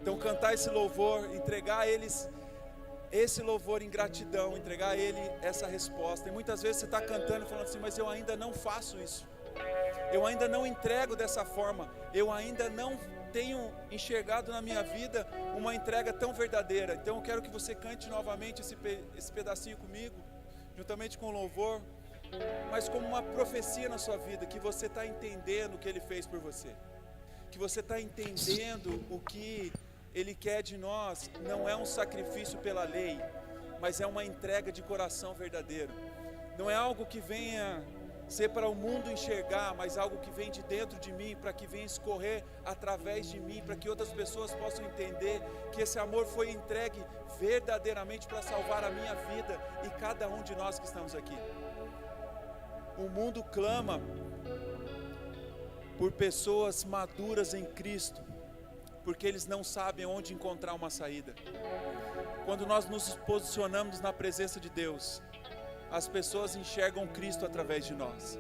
Então cantar esse louvor, entregar a eles esse louvor em gratidão, entregar a Ele essa resposta. E muitas vezes você está cantando e falando assim, mas eu ainda não faço isso, eu ainda não entrego dessa forma, eu ainda não tenho enxergado na minha vida uma entrega tão verdadeira. Então eu quero que você cante novamente esse pedacinho comigo, juntamente com o louvor, mas como uma profecia na sua vida, que você está entendendo o que Ele fez por você, que você está entendendo o que Ele quer de nós. Não é um sacrifício pela lei, mas é uma entrega de coração verdadeiro. Não é algo que venha ser para o mundo enxergar, mas algo que vem de dentro de mim, para que venha escorrer através de mim, para que outras pessoas possam entender que esse amor foi entregue verdadeiramente para salvar a minha vida e cada um de nós que estamos aqui. O mundo clama por pessoas maduras em Cristo, porque eles não sabem onde encontrar uma saída. Quando nós nos posicionamos na presença de Deus, as pessoas enxergam Cristo através de nós.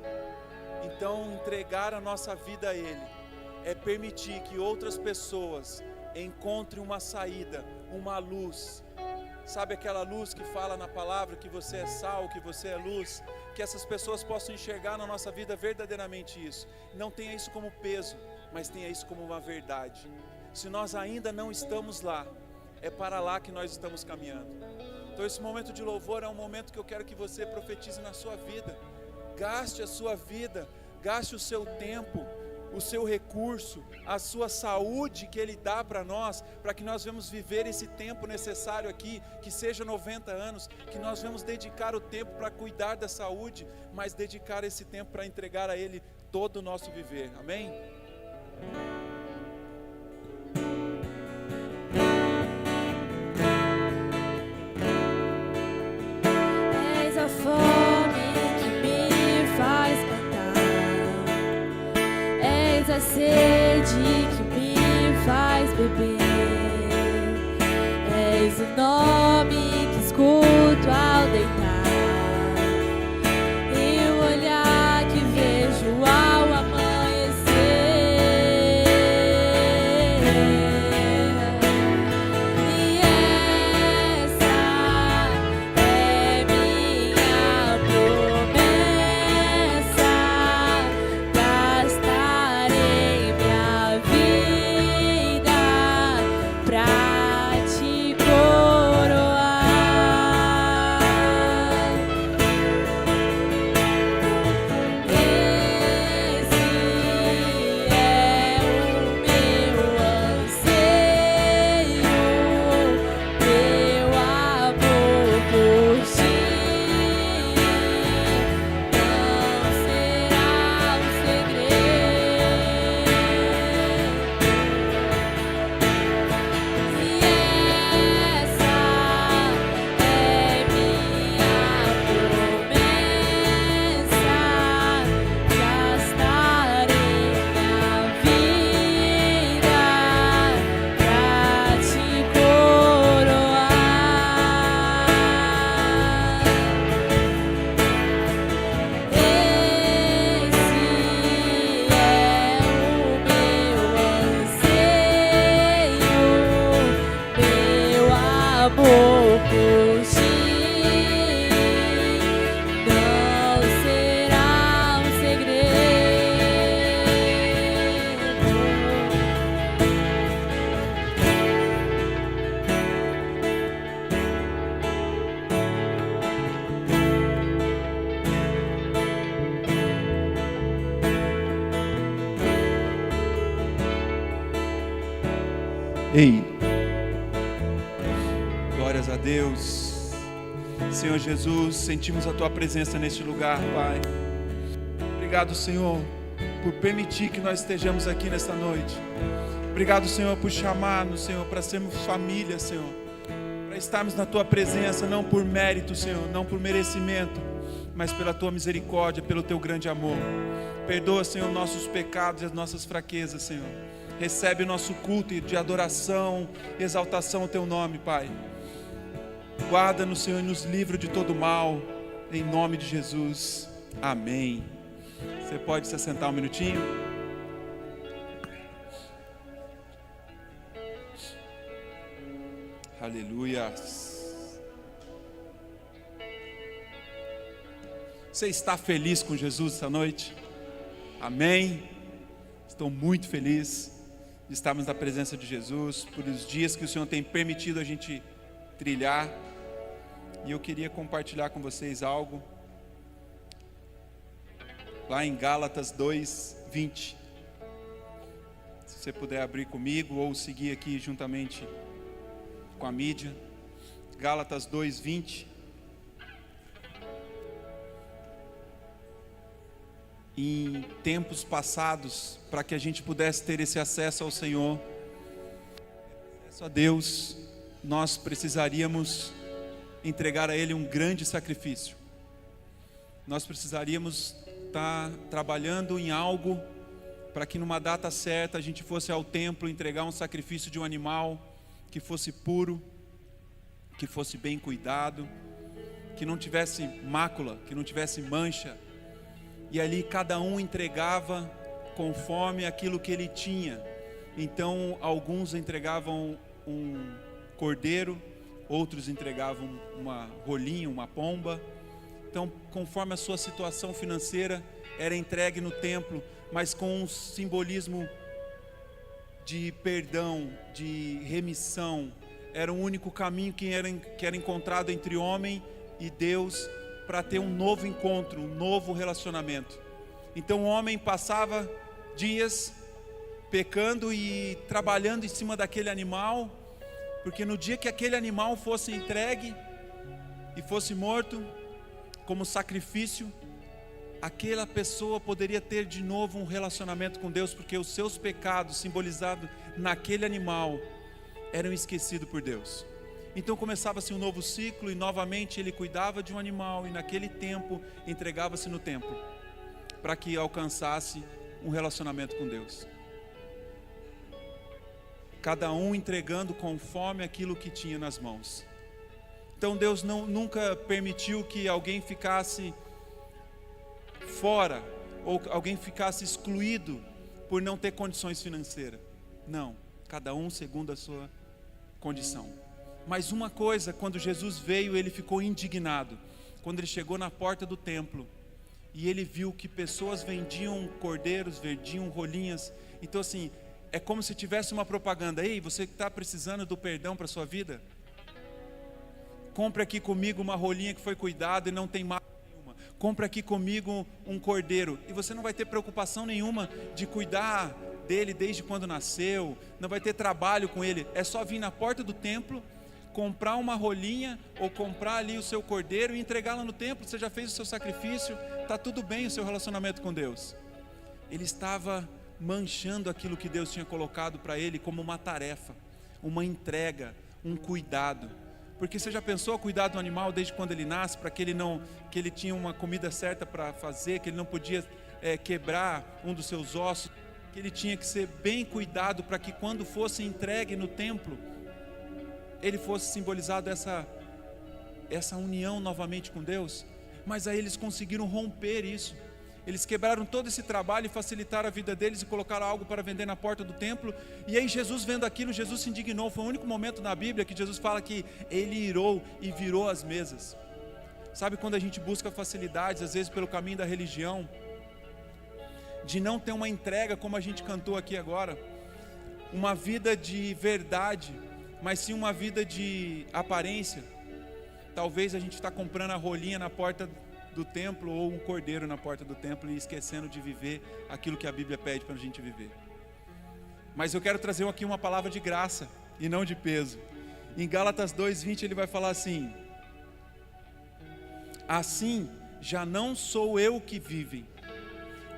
Então, entregar a nossa vida a Ele é permitir que outras pessoas encontrem uma saída, uma luz. Sabe aquela luz que fala na palavra que você é sal, que você é luz? Que essas pessoas possam enxergar na nossa vida verdadeiramente isso. Não tenha isso como peso, mas tenha isso como uma verdade. Se nós ainda não estamos lá, é para lá que nós estamos caminhando. Então esse momento de louvor é um momento que eu quero que você profetize na sua vida. Gaste a sua vida, gaste o seu tempo, o seu recurso, a sua saúde que Ele dá para nós, para que nós venhamos viver esse tempo necessário aqui, que seja 90 anos, que nós venhamos dedicar o tempo para cuidar da saúde, mas dedicar esse tempo para entregar a Ele todo o nosso viver. Amém? És a fome que me faz cantar, és a sede que me faz beber, és o nome que escuto ao deitar, e o olhar que vejo ao amanhecer. E essa é minha promessa, gastarei minha vida pra te coroar. Esse é o meu anseio, meu amor por ti não será um segredo. E essa é minha promessa, gastarei minha vida pra te coroar. Esse é o meu anseio, meu amor por ti não será um segredo. Ei, glórias a Deus. Senhor Jesus, sentimos a Tua presença neste lugar, Pai. Obrigado, Senhor, por permitir que nós estejamos aqui nesta noite. Obrigado, Senhor, por chamar-nos, Senhor, para sermos família, Senhor, para estarmos na Tua presença, não por mérito, Senhor, não por merecimento, mas pela Tua misericórdia, pelo Teu grande amor. Perdoa, Senhor, nossos pecados e as nossas fraquezas, Senhor. Recebe o nosso culto de adoração e exaltação ao Teu nome, Pai. Guarda-nos, Senhor, e nos livra de todo mal, em nome de Jesus. Amém. Você pode se assentar um minutinho? Aleluia. Você está feliz com Jesus essa noite? Amém? Estou muito feliz de estarmos na presença de Jesus, por os dias que o Senhor tem permitido a gente trilhar. E eu queria compartilhar com vocês algo lá em Gálatas 2:20. Se você puder abrir comigo ou seguir aqui juntamente com a mídia. Gálatas 2:20. Em tempos passados, para que a gente pudesse ter esse acesso ao Senhor, acesso a Deus, nós precisaríamos entregar a Ele um grande sacrifício. Nós precisaríamos estar trabalhando em algo para que numa data certa a gente fosse ao templo entregar um sacrifício de um animal que fosse puro, que fosse bem cuidado, que não tivesse mácula, que não tivesse mancha. E ali cada um entregava conforme aquilo que ele tinha. Então alguns entregavam um cordeiro, outros entregavam uma rolinha, uma pomba. Então, conforme a sua situação financeira, era entregue no templo, mas com um simbolismo de perdão, de remissão. Era o único caminho que era encontrado entre homem e Deus, para ter um novo encontro, um novo relacionamento. Então o homem passava dias pecando e trabalhando em cima daquele animal, porque no dia que aquele animal fosse entregue e fosse morto como sacrifício, aquela pessoa poderia ter de novo um relacionamento com Deus, porque os seus pecados simbolizados naquele animal eram esquecidos por Deus. Então começava-se um novo ciclo, e novamente ele cuidava de um animal, e naquele tempo entregava-se no templo, para que alcançasse um relacionamento com Deus. Cada um entregando conforme aquilo que tinha nas mãos. Então Deus nunca permitiu que alguém ficasse fora, ou alguém ficasse excluído por não ter condições financeiras. Não, cada um segundo a sua condição. Mas uma coisa, quando Jesus veio, ele ficou indignado. Quando ele chegou na porta do templo, e ele viu que pessoas vendiam cordeiros, vendiam rolinhas. Então assim, é como se tivesse uma propaganda. Ei, você que está precisando do perdão para a sua vida? Compre aqui comigo uma rolinha que foi cuidada e não tem mácula nenhuma. Compre aqui comigo um cordeiro, e você não vai ter preocupação nenhuma de cuidar dele desde quando nasceu. Não vai ter trabalho com ele. É só vir na porta do templo, comprar uma rolinha ou comprar ali o seu cordeiro e entregá-la no templo. Você já fez o seu sacrifício, está tudo bem o seu relacionamento com Deus. Ele estava manchando aquilo que Deus tinha colocado para ele como uma tarefa, uma entrega, um cuidado. Porque você já pensou cuidar do animal desde quando ele nasce, para que ele tinha uma comida certa para fazer, que ele não podia quebrar um dos seus ossos, que ele tinha que ser bem cuidado para que quando fosse entregue no templo, ele fosse simbolizado essa união novamente com Deus. Mas aí eles conseguiram romper isso. Eles quebraram todo esse trabalho e facilitaram a vida deles e colocaram algo para vender na porta do templo. E aí Jesus, vendo aquilo, Jesus se indignou. Foi o único momento na Bíblia que Jesus fala que ele irou e virou as mesas. Sabe quando a gente busca facilidades, às vezes pelo caminho da religião, de não ter uma entrega como a gente cantou aqui agora, uma vida de verdade, mas sim uma vida de aparência. Talvez a gente está comprando a rolinha na porta do templo ou um cordeiro na porta do templo e esquecendo de viver aquilo que a Bíblia pede para a gente viver. Mas eu quero trazer aqui uma palavra de graça e não de peso. Em Gálatas 2:20 ele vai falar assim: assim já não sou eu que vive,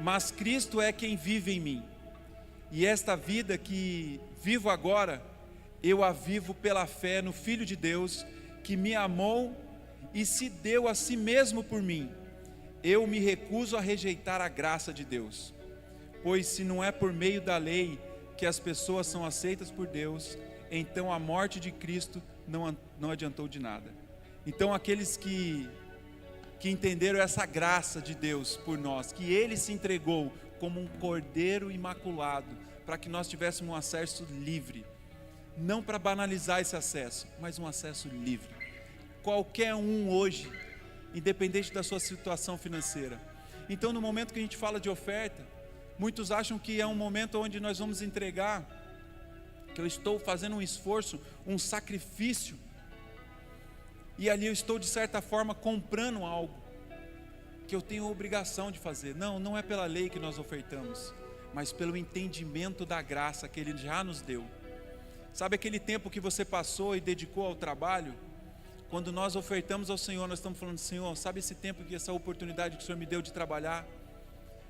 mas Cristo é quem vive em mim. E esta vida que vivo agora, eu a vivo pela fé no Filho de Deus, que me amou e se deu a si mesmo por mim. Eu me recuso a rejeitar a graça de Deus, pois se não é por meio da lei que as pessoas são aceitas por Deus, então a morte de Cristo não adiantou de nada. Então aqueles que entenderam essa graça de Deus por nós, que Ele se entregou como um cordeiro imaculado, para que nós tivéssemos um acesso livre, não para banalizar esse acesso, mas um acesso livre. Qualquer um hoje, independente da sua situação financeira. Então, no momento que a gente fala de oferta, muitos acham que é um momento onde nós vamos entregar, que eu estou fazendo um esforço, um sacrifício, e ali eu estou de certa forma comprando algo que eu tenho a obrigação de fazer. Não, não é pela lei que nós ofertamos, mas pelo entendimento da graça que Ele já nos deu. Sabe aquele tempo que você passou e dedicou ao trabalho? Quando nós ofertamos ao Senhor, nós estamos falando: Senhor, sabe esse tempo, essa oportunidade que o Senhor me deu de trabalhar,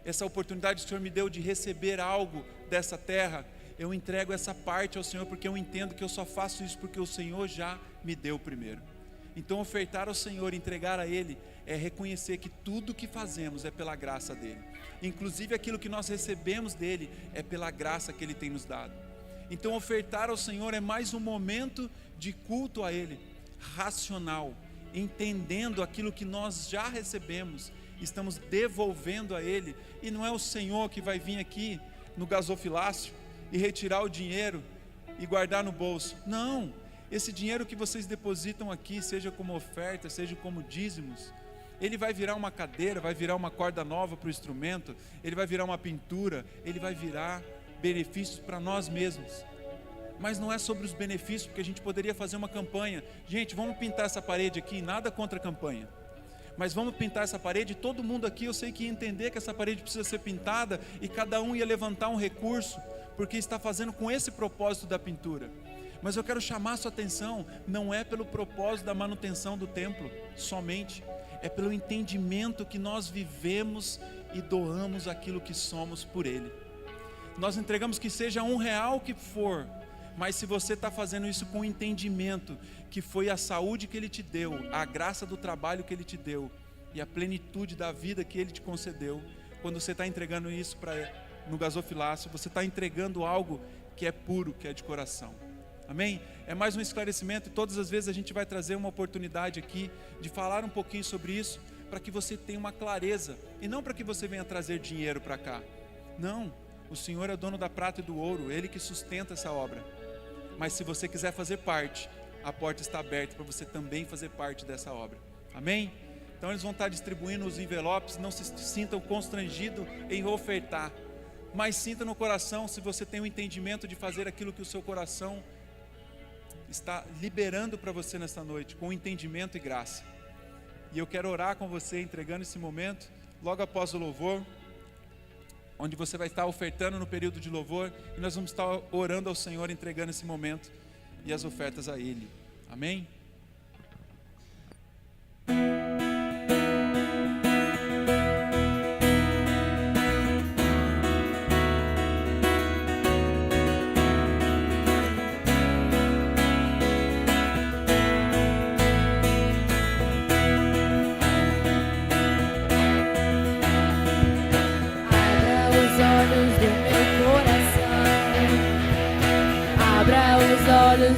essa oportunidade que o Senhor me deu de receber algo dessa terra, eu entrego essa parte ao Senhor, porque eu entendo que eu só faço isso porque o Senhor já me deu primeiro. Então, ofertar ao Senhor, entregar a Ele, é reconhecer que tudo que fazemos é pela graça dEle, inclusive aquilo que nós recebemos dEle é pela graça que Ele tem nos dado. Então, ofertar ao Senhor é mais um momento de culto a Ele, racional, entendendo aquilo que nós já recebemos, estamos devolvendo a Ele, e não é o Senhor que vai vir aqui no gasofilácio e retirar o dinheiro e guardar no bolso. Não, esse dinheiro que vocês depositam aqui, seja como oferta, seja como dízimos, ele vai virar uma cadeira, vai virar uma corda nova para o instrumento, ele vai virar uma pintura, ele vai virar benefícios para nós mesmos. Mas não é sobre os benefícios, porque a gente poderia fazer uma campanha: gente, vamos pintar essa parede aqui, nada contra a campanha, mas vamos pintar essa parede, e todo mundo aqui, eu sei que ia entender que essa parede precisa ser pintada, e cada um ia levantar um recurso, porque está fazendo com esse propósito da pintura. Mas eu quero chamar a sua atenção, não é pelo propósito da manutenção do templo somente, é pelo entendimento que nós vivemos e doamos aquilo que somos por Ele. Nós entregamos, que seja R$1 que for, mas se você está fazendo isso com o entendimento que foi a saúde que Ele te deu, a graça do trabalho que Ele te deu e a plenitude da vida que Ele te concedeu, quando você está entregando isso no gasofilácio, você está entregando algo que é puro, que é de coração. Amém? É mais um esclarecimento, e todas as vezes a gente vai trazer uma oportunidade aqui de falar um pouquinho sobre isso, para que você tenha uma clareza, e não para que você venha trazer dinheiro para cá. Não, o Senhor é o dono da prata e do ouro, Ele que sustenta essa obra. Mas se você quiser fazer parte, a porta está aberta para você também fazer parte dessa obra. Amém? Então eles vão estar distribuindo os envelopes, não se sintam constrangidos em ofertar, mas sinta no coração, se você tem o entendimento de fazer aquilo que o seu coração está liberando para você nesta noite, com entendimento e graça. E eu quero orar com você, entregando esse momento, logo após o louvor, onde você vai estar ofertando no período de louvor, e nós vamos estar orando ao Senhor, entregando esse momento e as ofertas a Ele. Amém?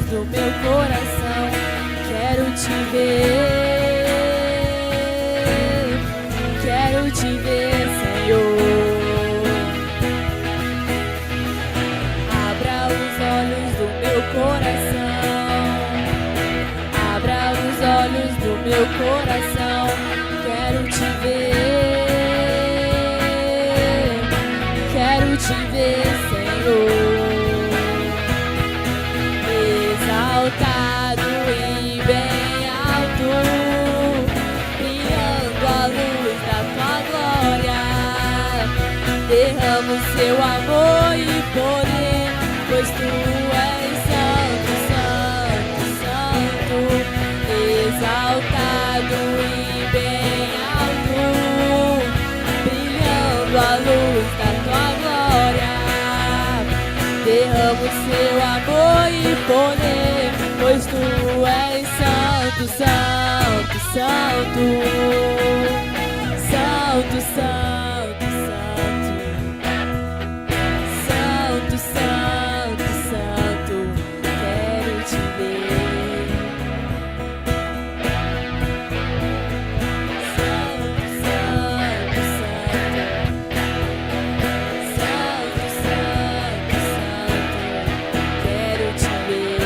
Do meu coração, quero te ver, Senhor. Abra os olhos do meu coração, abra os olhos do meu coração, quero te ver, Senhor. Exaltado e bem alto, brilhando a luz da tua glória, derrama o seu amor e poder, pois tu és santo, santo, santo. Exaltado e bem alto, brilhando a luz da tua glória, derrama o seu amor e poder, pois tu és santo, santo, santo, santo, santo, santo, santo, santo, santo, quero te ver. Santo, santo, santo, santo, santo, santo, quero te ver.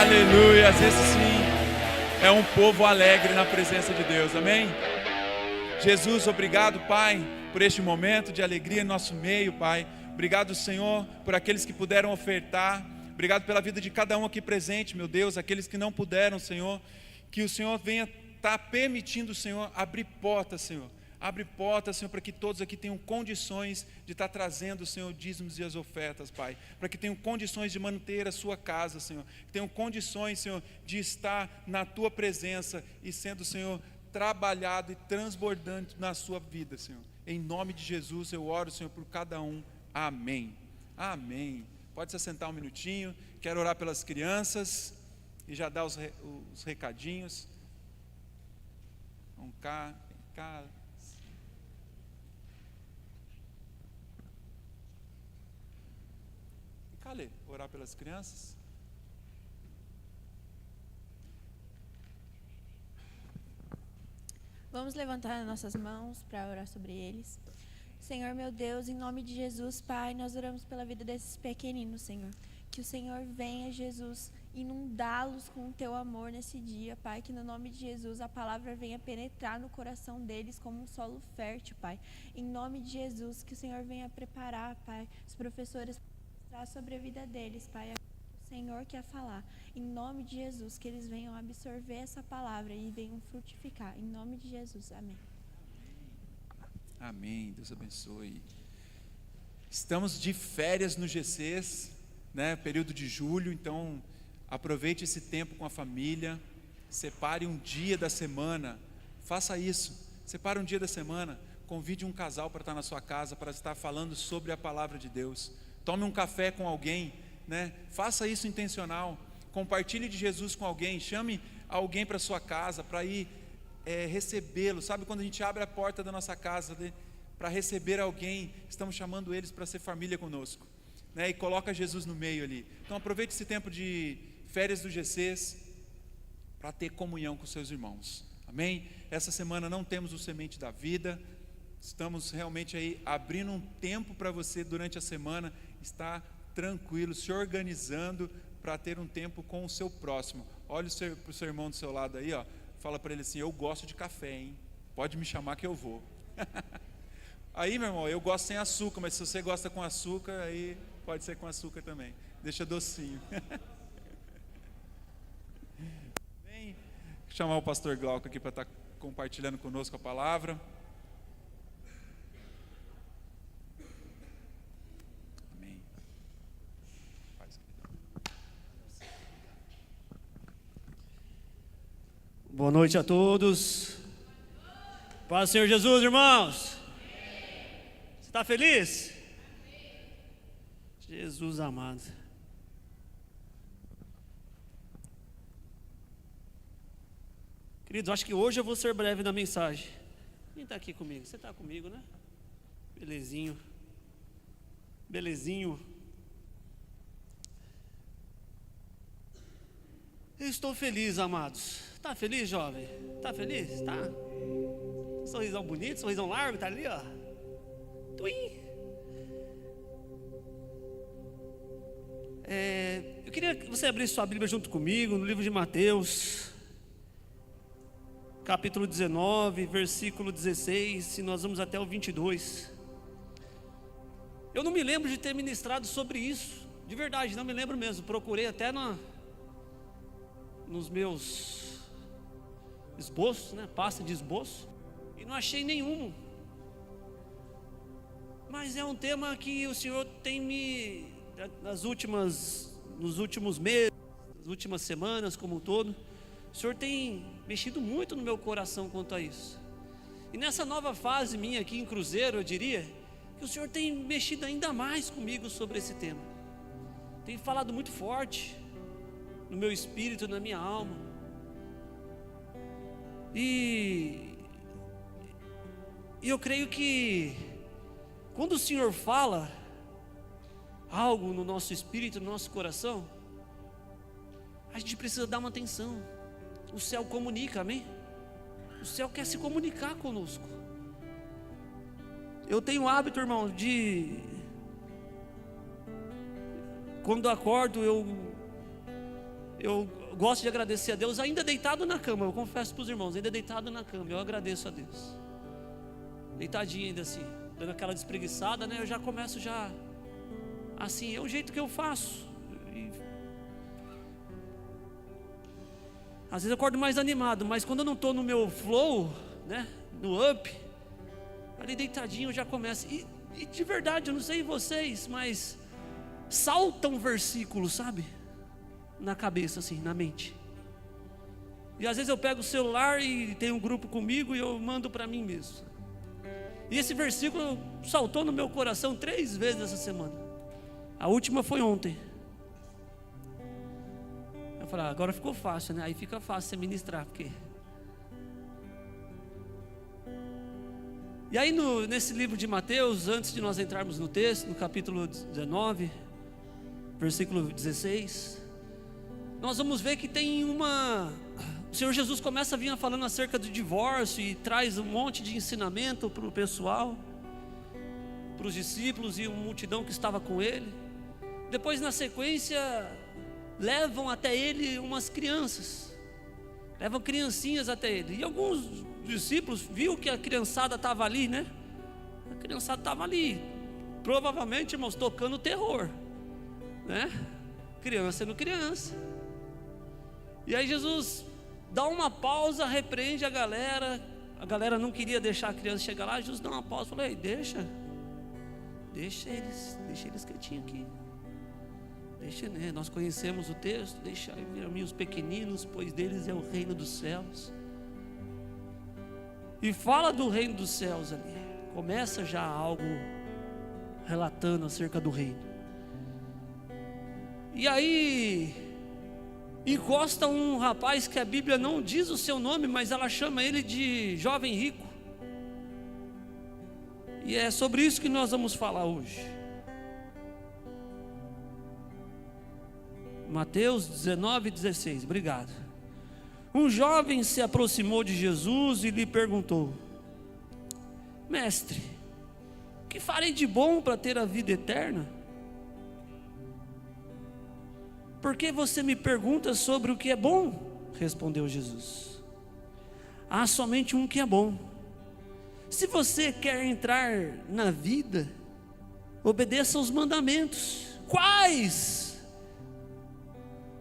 Aleluia. Esse sim é um povo alegre na presença de Deus. Amém? Jesus, obrigado, Pai, por este momento de alegria em nosso meio, Pai. Obrigado, Senhor, por aqueles que puderam ofertar. Obrigado pela vida de cada um aqui presente, meu Deus. Aqueles que não puderam, Senhor, que o Senhor venha estar permitindo, Senhor, abrir portas, Senhor. Abre portas, Senhor, para que todos aqui tenham condições de estar trazendo, Senhor, dízimos e as ofertas, Pai. Para que tenham condições de manter a sua casa, Senhor. Que tenham condições, Senhor, de estar na Tua presença e sendo, Senhor, trabalhado e transbordando na sua vida, Senhor. Em nome de Jesus eu oro, Senhor, por cada um. Amém. Amém. Pode se assentar um minutinho. Quero orar pelas crianças e já dar os recadinhos. Vamos cá, cá. Calê, orar pelas crianças. Vamos levantar as nossas mãos para orar sobre eles. Senhor, meu Deus, em nome de Jesus, Pai, nós oramos pela vida desses pequeninos, Senhor. Que o Senhor venha, Jesus, inundá-los com o Teu amor nesse dia, Pai. Que no nome de Jesus a palavra venha penetrar no coração deles como um solo fértil, Pai. Em nome de Jesus, que o Senhor venha preparar, Pai, os professores sobre a vida deles, Pai, o Senhor quer falar, em nome de Jesus, que eles venham absorver essa palavra e venham frutificar, em nome de Jesus, amém. Amém, Deus abençoe. Estamos de férias no GCs, né, período de julho, então aproveite esse tempo com a família, separe um dia da semana, faça isso, separe um dia da semana, convide um casal para estar na sua casa, para estar falando sobre a palavra de Deus. Tome um café com alguém, né? Faça isso intencional. Compartilhe de Jesus com alguém. Chame alguém para sua casa para ir recebê-lo. Sabe quando a gente abre a porta da nossa casa para receber alguém, estamos chamando eles para ser família conosco, né? E coloca Jesus no meio ali. Então aproveite esse tempo de férias do GCs para ter comunhão com seus irmãos. Amém? Essa semana não temos o Semente da Vida. Estamos realmente aí abrindo um tempo para você durante a semana estar tranquilo, se organizando para ter um tempo com o seu próximo. Olha para o seu irmão do seu lado aí, ó. Fala para ele assim: eu gosto de café, hein? Pode me chamar que eu vou. Aí, meu irmão, eu gosto sem açúcar, mas se você gosta com açúcar, aí pode ser com açúcar também. Deixa docinho. Vem chamar o pastor Glauco aqui para estar compartilhando conosco a palavra. Boa noite a todos. Paz do Senhor Jesus, irmãos. Você está feliz? Jesus amado. Queridos, acho que hoje eu vou ser breve na mensagem. Quem está aqui comigo? Você está comigo, né? Belezinho. Belezinho. Eu estou feliz, amados. Tá feliz, jovem? Tá feliz? Tá? Sorrisão bonito, sorrisão largo, tá ali, ó. Tuim. Eu queria que você abrisse sua Bíblia junto comigo no livro de Mateus, capítulo 19, versículo 16, e nós vamos até o 22. Eu não me lembro de ter ministrado sobre isso, de verdade, não me lembro mesmo. Procurei até nos meus esboços, né, pasta de esboço, e não achei nenhum. Mas é um tema que o Senhor tem nos últimos meses, nas últimas semanas como um todo, o Senhor tem mexido muito no meu coração quanto a isso. E nessa nova fase minha aqui em Cruzeiro, eu diria que o Senhor tem mexido ainda mais comigo sobre esse tema. Tem falado muito forte no meu espírito, na minha alma. E eu creio que quando o Senhor fala algo no nosso espírito, no nosso coração, a gente precisa dar uma atenção. O céu comunica, amém? O céu quer se comunicar conosco. Eu tenho o hábito, irmão, de quando acordo, eu eu gosto de agradecer a Deus ainda deitado na cama. Eu confesso para os irmãos, ainda deitado na cama, eu agradeço a Deus. Deitadinho ainda assim, dando aquela despreguiçada, né? Eu já começo já assim, é o jeito que eu faço. Às vezes eu acordo mais animado, mas quando eu não estou no meu flow, né? No up, ali deitadinho eu já começo. E de verdade, eu não sei vocês, mas salta um versículo, sabe? Na cabeça, assim, na mente. E às vezes eu pego o celular e tem um grupo comigo e eu mando para mim mesmo. E esse versículo saltou no meu coração 3 vezes essa semana. A última foi ontem. Eu falei, agora ficou fácil, né? Aí fica fácil você ministrar, porque... E aí nesse livro de Mateus, antes de nós entrarmos no texto, no capítulo 19, versículo 16, nós vamos ver que tem o Senhor Jesus começa a vir falando acerca do divórcio e traz um monte de ensinamento para o pessoal, para os discípulos e uma multidão que estava com ele. Depois, na sequência, levam até ele umas crianças, levam criancinhas até ele. E alguns discípulos viu que a criançada estava ali, né? A criançada estava ali, provavelmente, irmãos, tocando terror, né? Criança no criança. E aí Jesus dá uma pausa, repreende a galera não queria deixar a criança chegar lá. Jesus dá uma pausa, falou, deixa eles quietinhos aqui. Deixa, né? Nós conhecemos o texto, deixa vir a mim os pequeninos, pois deles é o reino dos céus. E fala do reino dos céus ali. Começa já algo relatando acerca do reino. E aí encosta um rapaz que a Bíblia não diz o seu nome, mas ela chama ele de jovem rico. E é sobre isso que nós vamos falar hoje. Mateus 19:16, obrigado. Um jovem se aproximou de Jesus e lhe perguntou: Mestre, o que farei de bom para ter a vida eterna? Por que você me pergunta sobre o que é bom? Respondeu Jesus. Há somente um que é bom. Se você quer entrar na vida, obedeça aos mandamentos. Quais?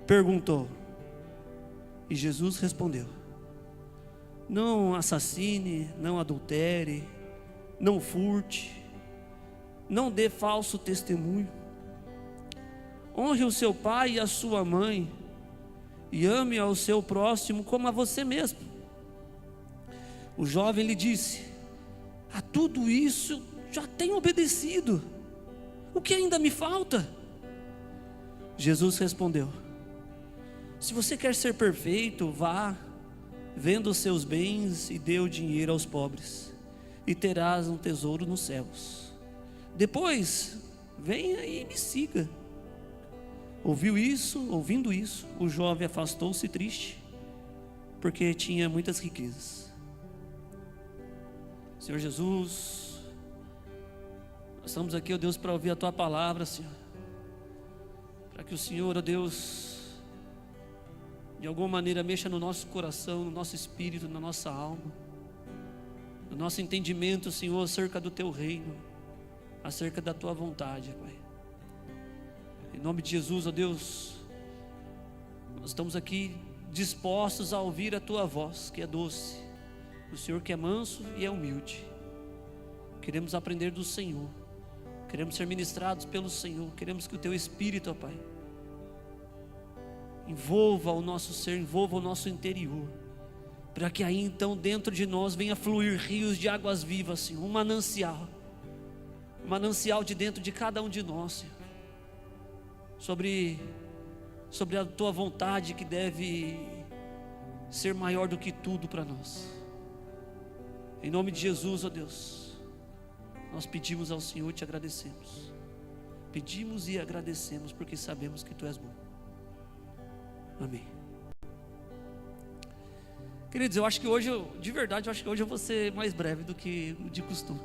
Perguntou. E Jesus respondeu: não assassine, não adultere, não furte, não dê falso testemunho. Honre o seu pai e a sua mãe, e ame ao seu próximo como a você mesmo. O jovem lhe disse: a tudo isso já tenho obedecido, o que ainda me falta? Jesus respondeu: se você quer ser perfeito, vá, venda os seus bens e dê o dinheiro aos pobres, e terás um tesouro nos céus. Depois, venha e me siga. Ouvindo isso, o jovem afastou-se triste, porque tinha muitas riquezas. Senhor Jesus, nós estamos aqui, ó Deus, para ouvir a Tua palavra, Senhor, para que o Senhor, ó Deus, de alguma maneira mexa no nosso coração, no nosso espírito, na nossa alma, no nosso entendimento, Senhor, acerca do Teu reino, acerca da Tua vontade, Pai. Em nome de Jesus, ó Deus, nós estamos aqui dispostos a ouvir a Tua voz, que é doce, o Senhor que é manso e é humilde. Queremos aprender do Senhor, queremos ser ministrados pelo Senhor, queremos que o Teu Espírito, ó Pai, envolva o nosso ser, envolva o nosso interior, para que aí então dentro de nós venha fluir rios de águas vivas, Senhor, um manancial de dentro de cada um de nós, Senhor, sobre a Tua vontade que deve ser maior do que tudo para nós. Em nome de Jesus, ó Deus, nós pedimos ao Senhor e Te agradecemos. Pedimos e agradecemos porque sabemos que Tu és bom. Amém. Queridos, eu acho que hoje, de verdade, eu vou ser mais breve do que de costume.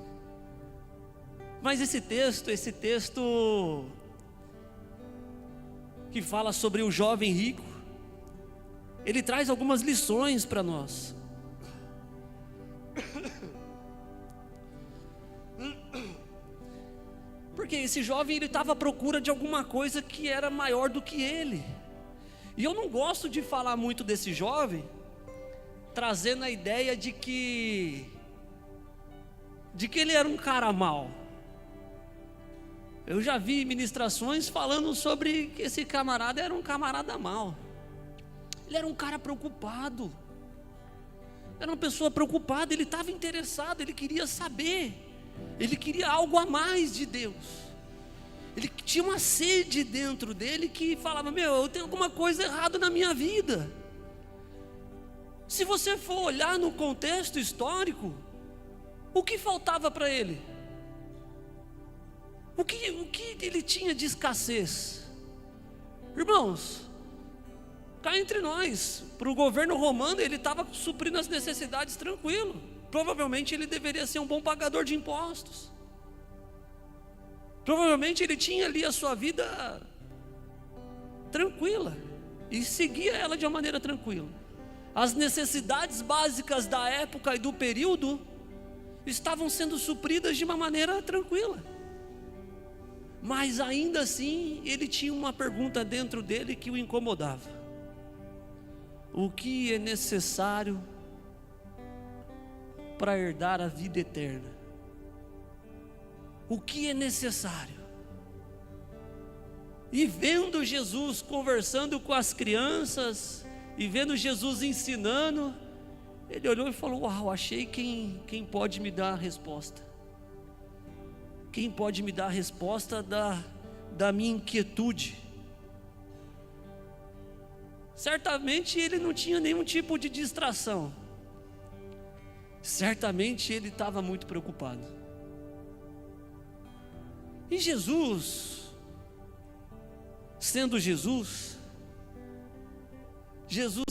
Mas esse texto que fala sobre o jovem rico, ele traz algumas lições para nós. Porque esse jovem, ele estava à procura de alguma coisa que era maior do que ele. E eu não gosto de falar muito desse jovem, trazendo a ideia de que ele era um cara mau. Eu já vi ministrações falando sobre que esse camarada era um camarada mau. Ele era um cara preocupado. Era uma pessoa preocupada, ele estava interessado, ele queria saber. Ele queria algo a mais de Deus. Ele tinha uma sede dentro dele que falava: meu, eu tenho alguma coisa errada na minha vida. Se você for olhar no contexto histórico, o que faltava para ele? O que ele tinha de escassez? Irmãos, cá entre nós, para o governo romano, ele estava suprindo as necessidades tranquilo. Provavelmente ele deveria ser um bom pagador de impostos. Provavelmente ele tinha ali a sua vida tranquila e seguia ela de uma maneira tranquila. As necessidades básicas da época e do período estavam sendo supridas de uma maneira tranquila. Mas ainda assim, ele tinha uma pergunta dentro dele que o incomodava: o que é necessário para herdar a vida eterna? O que é necessário? E vendo Jesus conversando com as crianças, e vendo Jesus ensinando, ele olhou e falou: uau, achei quem pode me dar a resposta. Quem pode me dar a resposta da minha inquietude? Certamente ele não tinha nenhum tipo de distração. Certamente ele estava muito preocupado. E Jesus, sendo Jesus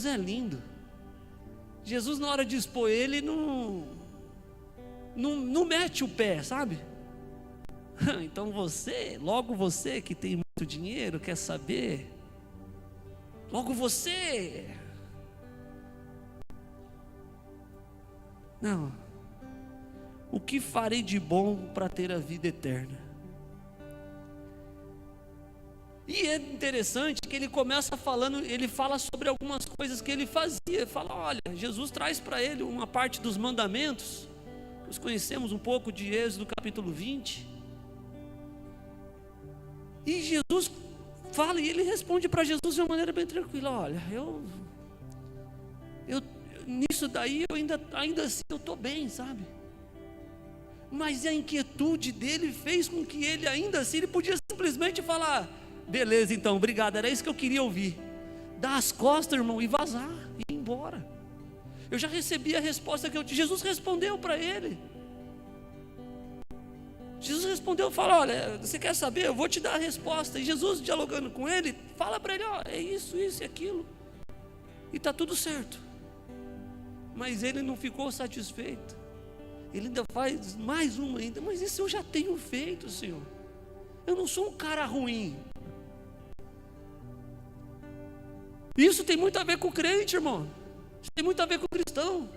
é lindo. Jesus, na hora de expor ele, não mete o pé, sabe? Então logo você que tem muito dinheiro, quer saber? Logo você. Não. O que farei de bom para ter a vida eterna? E é interessante que ele começa falando, ele fala sobre algumas coisas que ele fazia. Ele fala: olha, Jesus traz para ele uma parte dos mandamentos. Nós conhecemos um pouco de Êxodo capítulo 20. E Jesus fala, e ele responde para Jesus de uma maneira bem tranquila: olha, eu nisso daí eu ainda assim eu estou bem, sabe? Mas a inquietude dele fez com que ele ainda assim, ele podia simplesmente falar: beleza, então, obrigado, era isso que eu queria ouvir. Dar as costas, irmão, e vazar, e ir embora. Eu já recebi a resposta que Jesus respondeu para ele. Jesus respondeu, fala: olha, você quer saber? Eu vou te dar a resposta. E Jesus, dialogando com ele, fala para ele: ó, é isso e aquilo, e está tudo certo. Mas ele não ficou satisfeito. Ele ainda faz mais uma ainda: mas isso eu já tenho feito, Senhor. Eu não sou um cara ruim. Isso tem muito a ver com o crente, irmão. Isso tem muito a ver com o cristão.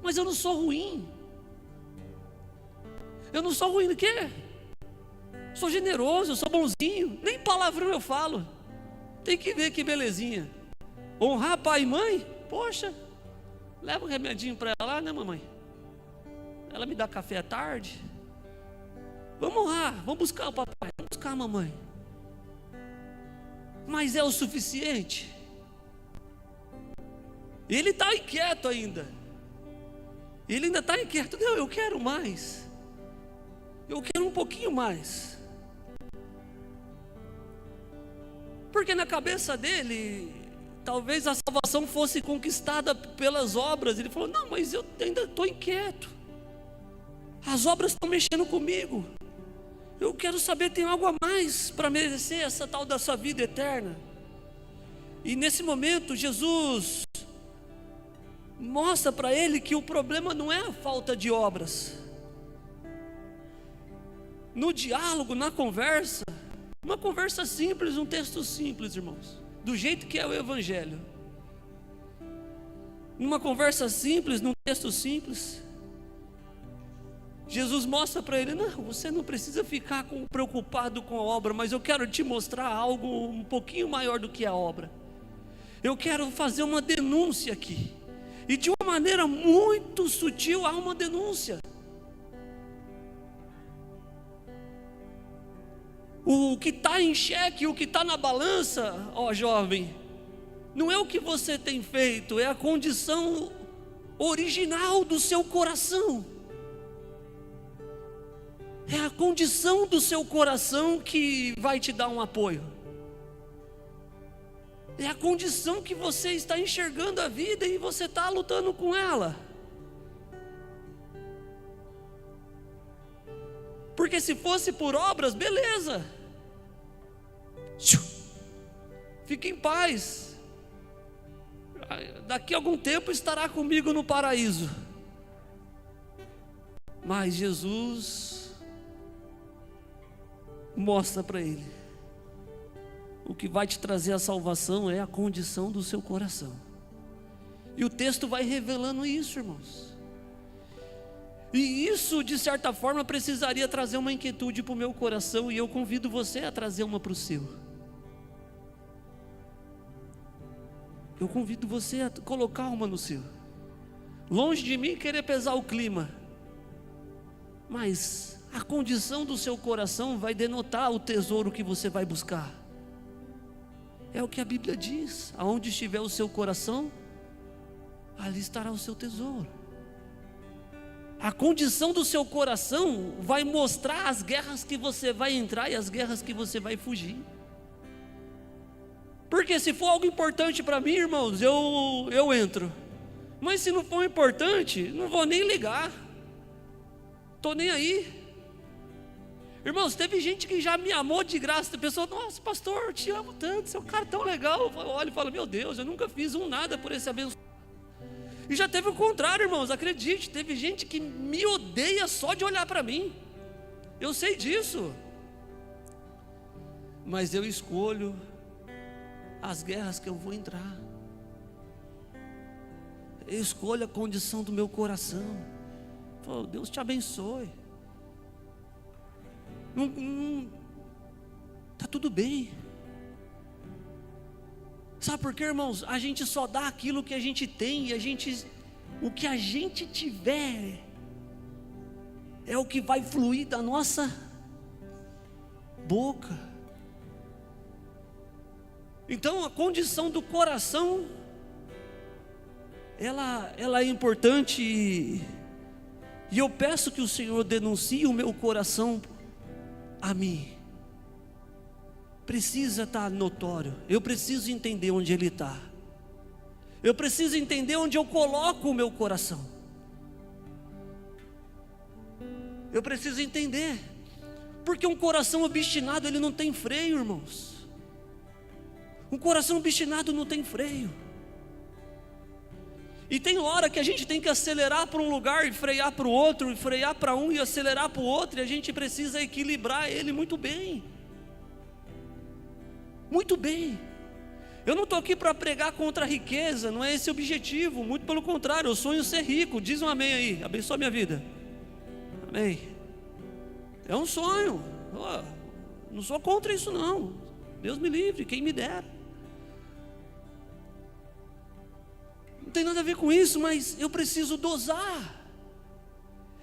Mas eu não sou ruim. Eu não sou ruim do quê? Sou generoso, eu sou bonzinho. Nem palavrão eu falo. Tem que ver que belezinha. Honrar pai e mãe? Poxa, leva um remedinho para ela lá, né, mamãe? Ela me dá café à tarde. Vamos honrar, vamos buscar o papai, vamos buscar a mamãe. Mas é o suficiente? Ele está inquieto ainda. Ele ainda está inquieto. Não, eu quero mais. Eu quero um pouquinho mais. Porque na cabeça dele, talvez a salvação fosse conquistada pelas obras. Ele falou: não, mas eu ainda estou inquieto. As obras estão mexendo comigo. Eu quero saber, tem algo a mais para merecer essa tal dessa vida eterna. E nesse momento Jesus mostra para ele que o problema não é a falta de obras. No diálogo, na conversa, uma conversa simples, um texto simples, irmãos, do jeito que é o Evangelho, numa conversa simples, num texto simples, Jesus mostra para ele: não, você não precisa ficar preocupado com a obra, mas eu quero te mostrar algo um pouquinho maior do que a obra. Eu quero fazer uma denúncia aqui, e de uma maneira muito sutil há uma denúncia. O que está em xeque, o que está na balança, ó jovem, não é o que você tem feito, é a condição original do seu coração. É a condição do seu coração que vai te dar um apoio. É a condição que você está enxergando a vida e você está lutando com ela. Porque se fosse por obras, beleza. Fique em paz. Daqui a algum tempo estará comigo no paraíso. Mas Jesus mostra para ele: o que vai te trazer a salvação é a condição do seu coração. E o texto vai revelando isso, irmãos. E isso, de certa forma, precisaria trazer uma inquietude para o meu coração, e eu convido você a trazer uma para o seu. Eu convido você a colocar uma no seu. Longe de mim querer pesar o clima, mas a condição do seu coração vai denotar o tesouro que você vai buscar. É o que a Bíblia diz: aonde estiver o seu coração, ali estará o seu tesouro. A condição do seu coração vai mostrar as guerras que você vai entrar e as guerras que você vai fugir. Porque se for algo importante para mim, irmãos, eu entro. Mas se não for importante, não vou nem ligar. Estou nem aí. Irmãos, teve gente que já me amou de graça. A pessoa: nossa, pastor, eu te amo tanto, você é um cara tão legal. Eu olho e falo: meu Deus, eu nunca fiz nada por esse abençoado. E já teve o contrário, irmãos, acredite, teve gente que me odeia só de olhar para mim. Eu sei disso. Mas eu escolho as guerras que eu vou entrar. Eu escolho a condição do meu coração. Pô, Deus te abençoe. Tá tudo bem. Sabe por quê, irmãos? A gente só dá aquilo que a gente tem, e o que a gente tiver é o que vai fluir da nossa boca. Então a condição do coração, ela é importante, e eu peço que o Senhor denuncie o meu coração a mim. Precisa estar notório. Eu preciso entender onde ele está. Eu preciso entender onde eu coloco o meu coração. Eu preciso entender. Porque um coração obstinado, ele não tem freio, irmãos. Um coração obstinado não tem freio. E tem hora que a gente tem que acelerar para um lugar e frear para o outro, e frear para um e acelerar para o outro, e a gente precisa equilibrar ele muito bem. Muito bem. Eu não estou aqui para pregar contra a riqueza, não é esse o objetivo, muito pelo contrário, eu sonho ser rico. Diz um amém aí, abençoa a minha vida. Amém. É um sonho. Não sou contra isso não. Deus me livre, quem me dera. Não tem nada a ver com isso, mas eu preciso dosar.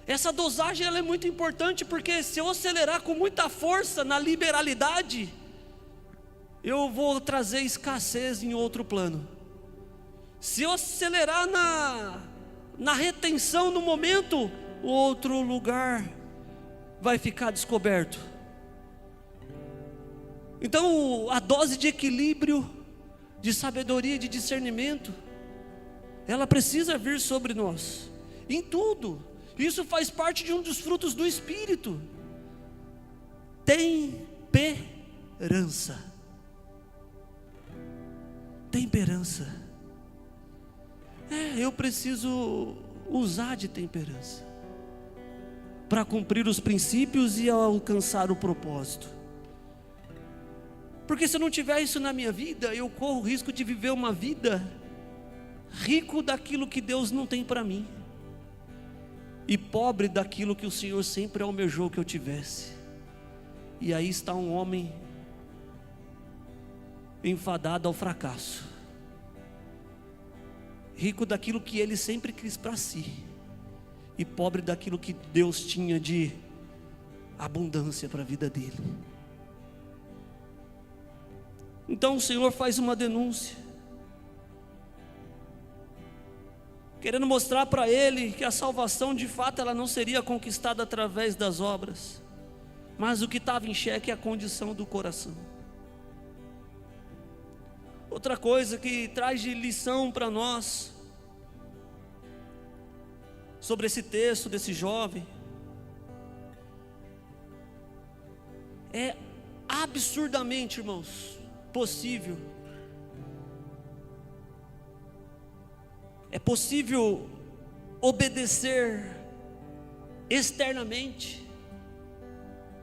Essa dosagem ela é muito importante, porque se eu acelerar com muita força na liberalidade, eu vou trazer escassez em outro plano. Se eu acelerar na retenção no momento, outro lugar vai ficar descoberto. Então a dose de equilíbrio, de sabedoria e de discernimento, ela precisa vir sobre nós, em tudo. Isso faz parte de um dos frutos do Espírito. Temperança. Temperança. Eu preciso usar de temperança para cumprir os princípios e alcançar o propósito. Porque se eu não tiver isso na minha vida, eu corro o risco de viver uma vida rico daquilo que Deus não tem para mim, e pobre daquilo que o Senhor sempre almejou que eu tivesse. E aí está um homem enfadado ao fracasso, rico daquilo que ele sempre quis para si, e pobre daquilo que Deus tinha de abundância para a vida dele. Então o Senhor faz uma denúncia, querendo mostrar para ele que a salvação de fato ela não seria conquistada através das obras, mas o que estava em xeque é a condição do coração. Outra coisa que traz de lição para nós sobre esse texto desse jovem é absurdamente, irmãos, possível. É possível obedecer externamente.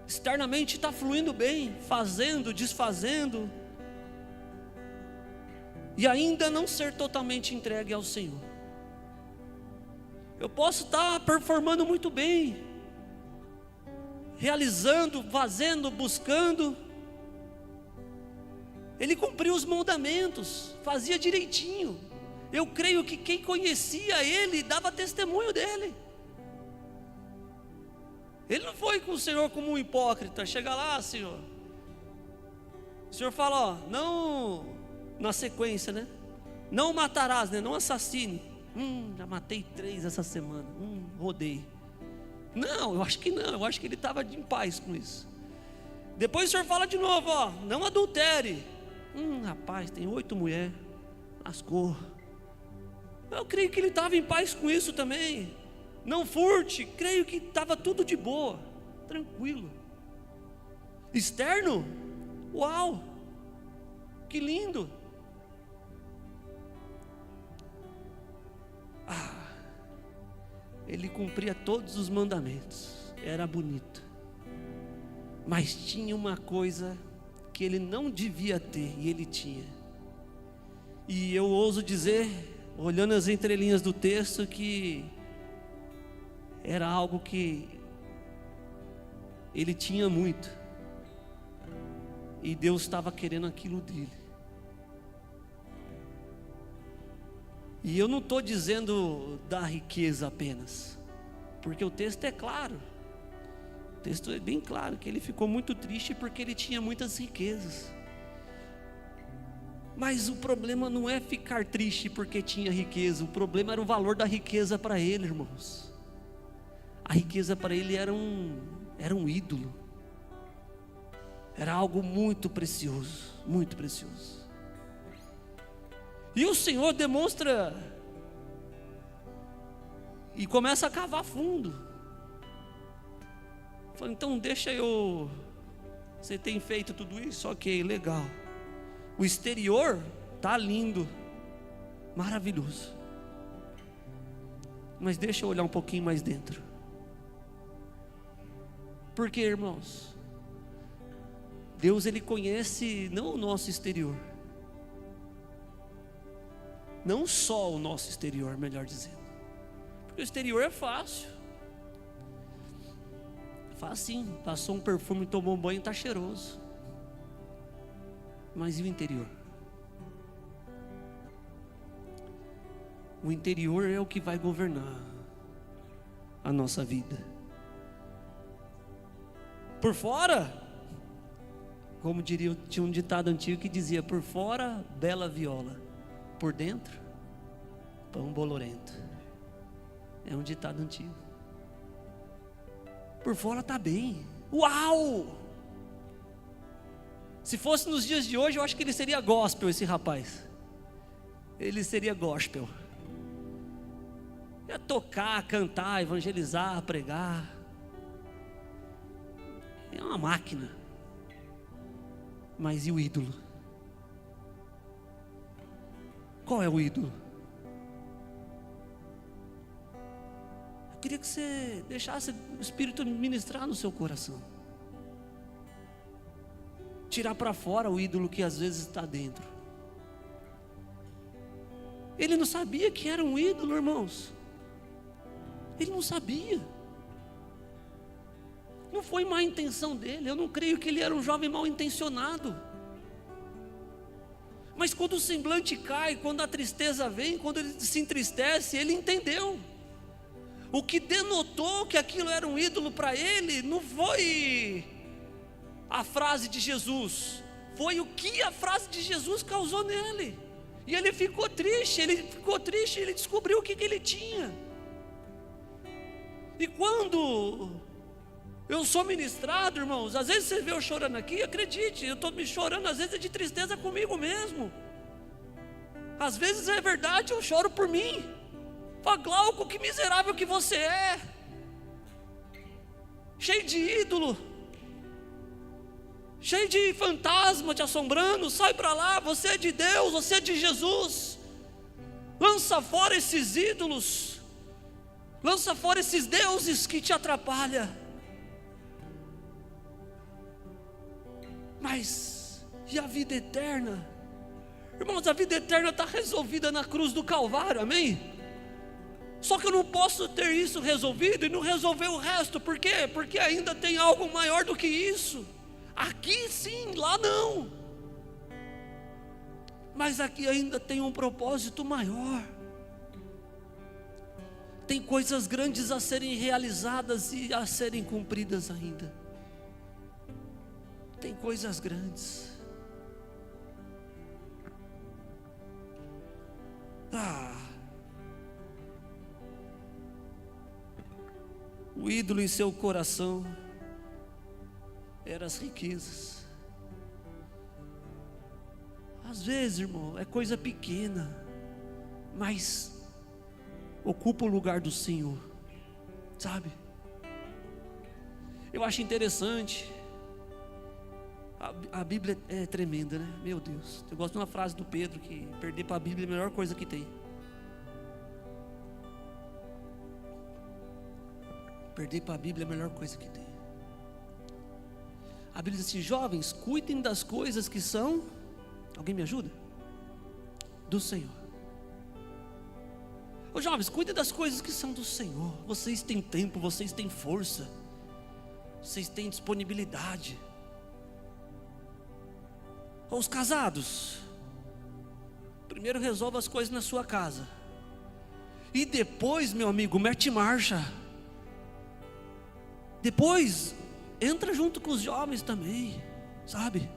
Externamente está fluindo bem, fazendo, desfazendo, e ainda não ser totalmente entregue ao Senhor. Eu posso estar performando muito bem, realizando, fazendo, buscando. Ele cumpriu os mandamentos, fazia direitinho. Eu creio que quem conhecia ele dava testemunho dele. Ele não foi com o Senhor como um hipócrita. Chega lá, Senhor. O Senhor fala, ó, não, na sequência, né? Não matarás, né? Não assassine. Já matei 3 essa semana. Rodei. Não, eu acho que não. Eu acho que ele estava em paz com isso. Depois o Senhor fala de novo, ó, não adultere. Rapaz, tem 8 mulheres. Lascou. Eu creio que ele estava em paz com isso também. Não furte. Creio que estava tudo de boa, tranquilo. Externo, uau, que lindo. Ele cumpria todos os mandamentos, era bonito, mas tinha uma coisa que ele não devia ter, e ele tinha. E eu ouso dizer, olhando as entrelinhas do texto, que era algo que ele tinha muito, e Deus estava querendo aquilo dele. E eu não estou dizendo da riqueza apenas, porque o texto é claro. O texto é bem claro que ele ficou muito triste porque ele tinha muitas riquezas. Mas o problema não é ficar triste porque tinha riqueza. O problema era o valor da riqueza para ele, irmãos. A riqueza para ele era um ídolo. Era algo muito precioso, muito precioso. E o Senhor demonstra e começa a cavar fundo. Fala, então deixa eu. Você tem feito tudo isso? Ok, legal. O exterior tá lindo, maravilhoso. Mas deixa eu olhar um pouquinho mais dentro. Por quê, irmãos? Deus, Ele conhece não o nosso exterior, não só o nosso exterior, melhor dizendo, porque o exterior é fácil, facinho, passou um perfume, tomou um banho, está cheiroso. Mas e o interior? O interior é o que vai governar a nossa vida. Por fora, como diria, tinha um ditado antigo que dizia: por fora, bela viola, por dentro, pão bolorento. É um ditado antigo. Por fora está bem. Uau! Se fosse nos dias de hoje, eu acho que ele seria gospel, esse rapaz. Ele seria gospel. Ia tocar, cantar, evangelizar, pregar. É uma máquina. Mas e o ídolo? Qual é o ídolo? Eu queria que você deixasse o Espírito ministrar no seu coração. Tirar para fora o ídolo que às vezes está dentro. Ele não sabia que era um ídolo, irmãos. Ele não sabia. Não foi má intenção dele. Eu não creio que ele era um jovem mal intencionado. Mas quando o semblante cai, quando a tristeza vem, quando ele se entristece, ele entendeu. O que denotou que aquilo era um ídolo para ele não foi a frase de Jesus, foi o que a frase de Jesus causou nele. E ele ficou triste, ele descobriu o que ele tinha. E quando eu sou ministrado, irmãos, às vezes você vê eu chorando aqui, acredite, eu estou me chorando, às vezes é de tristeza comigo mesmo. Às vezes é verdade, eu choro por mim. Fala, Glauco, que miserável que você é, cheio de ídolo, cheio de fantasma te assombrando. Sai para lá, você é de Deus, você é de Jesus. Lança fora esses ídolos, lança fora esses deuses que te atrapalham. Mas e a vida eterna? Irmãos, a vida eterna está resolvida na cruz do Calvário, amém? Só que eu não posso ter isso resolvido e não resolver o resto. Por quê? Porque ainda tem algo maior do que isso. Aqui sim, lá não. Mas aqui ainda tem um propósito maior. Tem coisas grandes a serem realizadas e a serem cumpridas ainda. Tem coisas grandes. O ídolo em seu coração eram as riquezas. Às vezes, irmão, é coisa pequena, mas ocupa o lugar do Senhor, sabe? Eu acho interessante. A Bíblia é tremenda, né? Meu Deus, eu gosto de uma frase do Pedro, que perder para a Bíblia é a melhor coisa que tem. Perder para a Bíblia é a melhor coisa que tem. A Bíblia diz assim: jovens, cuidem das coisas que são, alguém me ajuda? Do Senhor. Ô jovens, cuidem das coisas que são do Senhor. Vocês têm tempo, vocês têm força, vocês têm disponibilidade. Os casados, primeiro resolva as coisas na sua casa, e depois, meu amigo, mete marcha. Depois entra junto com os jovens também, sabe?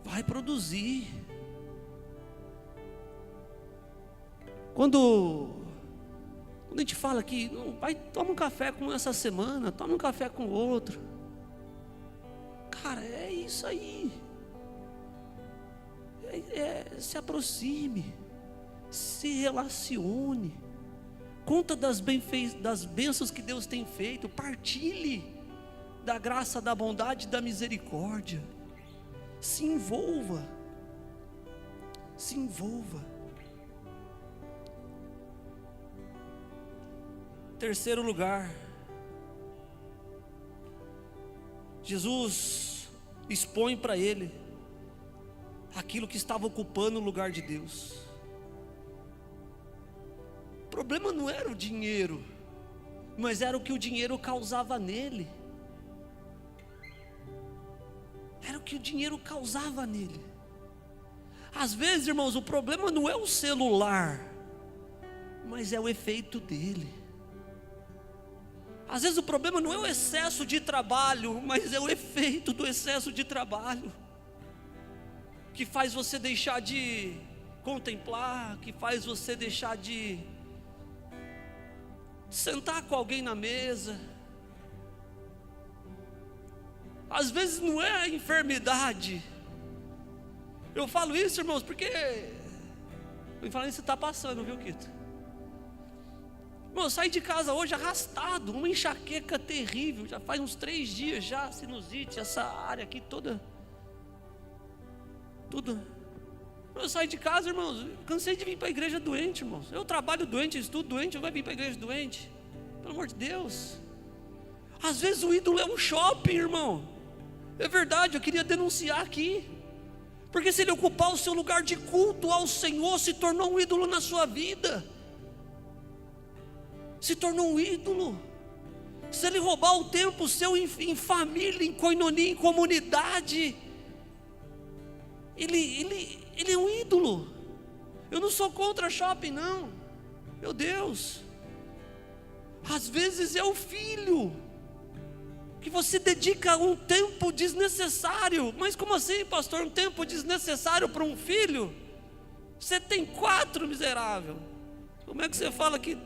Vai produzir. Quando a gente fala que não, vai, toma um café com um essa semana, toma um café com o outro, cara, é isso aí. Se aproxime, se relacione, conta das bênçãos que Deus tem feito, partilhe da graça, da bondade, da misericórdia. Se envolva, se envolva. Terceiro lugar, Jesus expõe para ele aquilo que estava ocupando o lugar de Deus. O problema não era o dinheiro, mas era o que o dinheiro causava nele. Era o que o dinheiro causava nele. Às vezes, irmãos, o problema não é o celular, mas é o efeito dele. Às vezes o problema não é o excesso de trabalho, mas é o efeito do excesso de trabalho, que faz você deixar de contemplar, que faz você deixar de sentar com alguém na mesa. Às vezes não é a enfermidade. Eu falo isso, irmãos, porque eu falo isso, está passando, viu, Quito? Irmão, eu saí de casa hoje arrastado, uma enxaqueca terrível, já faz uns 3 dias já, sinusite, essa área aqui toda. Eu saí de casa, irmãos, cansei de vir para a igreja doente, irmãos. Eu trabalho doente, estudo doente, eu vou vir para a igreja doente. Pelo amor de Deus. Às vezes o ídolo é um shopping, irmão. É verdade, eu queria denunciar aqui. Porque se ele ocupar o seu lugar de culto ao Senhor, se tornou um ídolo na sua vida. Se tornou um ídolo. Se ele roubar o tempo seu em família, em koinonia, em comunidade, ele é um ídolo. Eu não sou contra shopping, não. Meu Deus. Às vezes é o filho que você dedica um tempo desnecessário. Mas como assim, pastor? Um tempo desnecessário para um filho? Você tem 4, miserável. Como é que você fala que...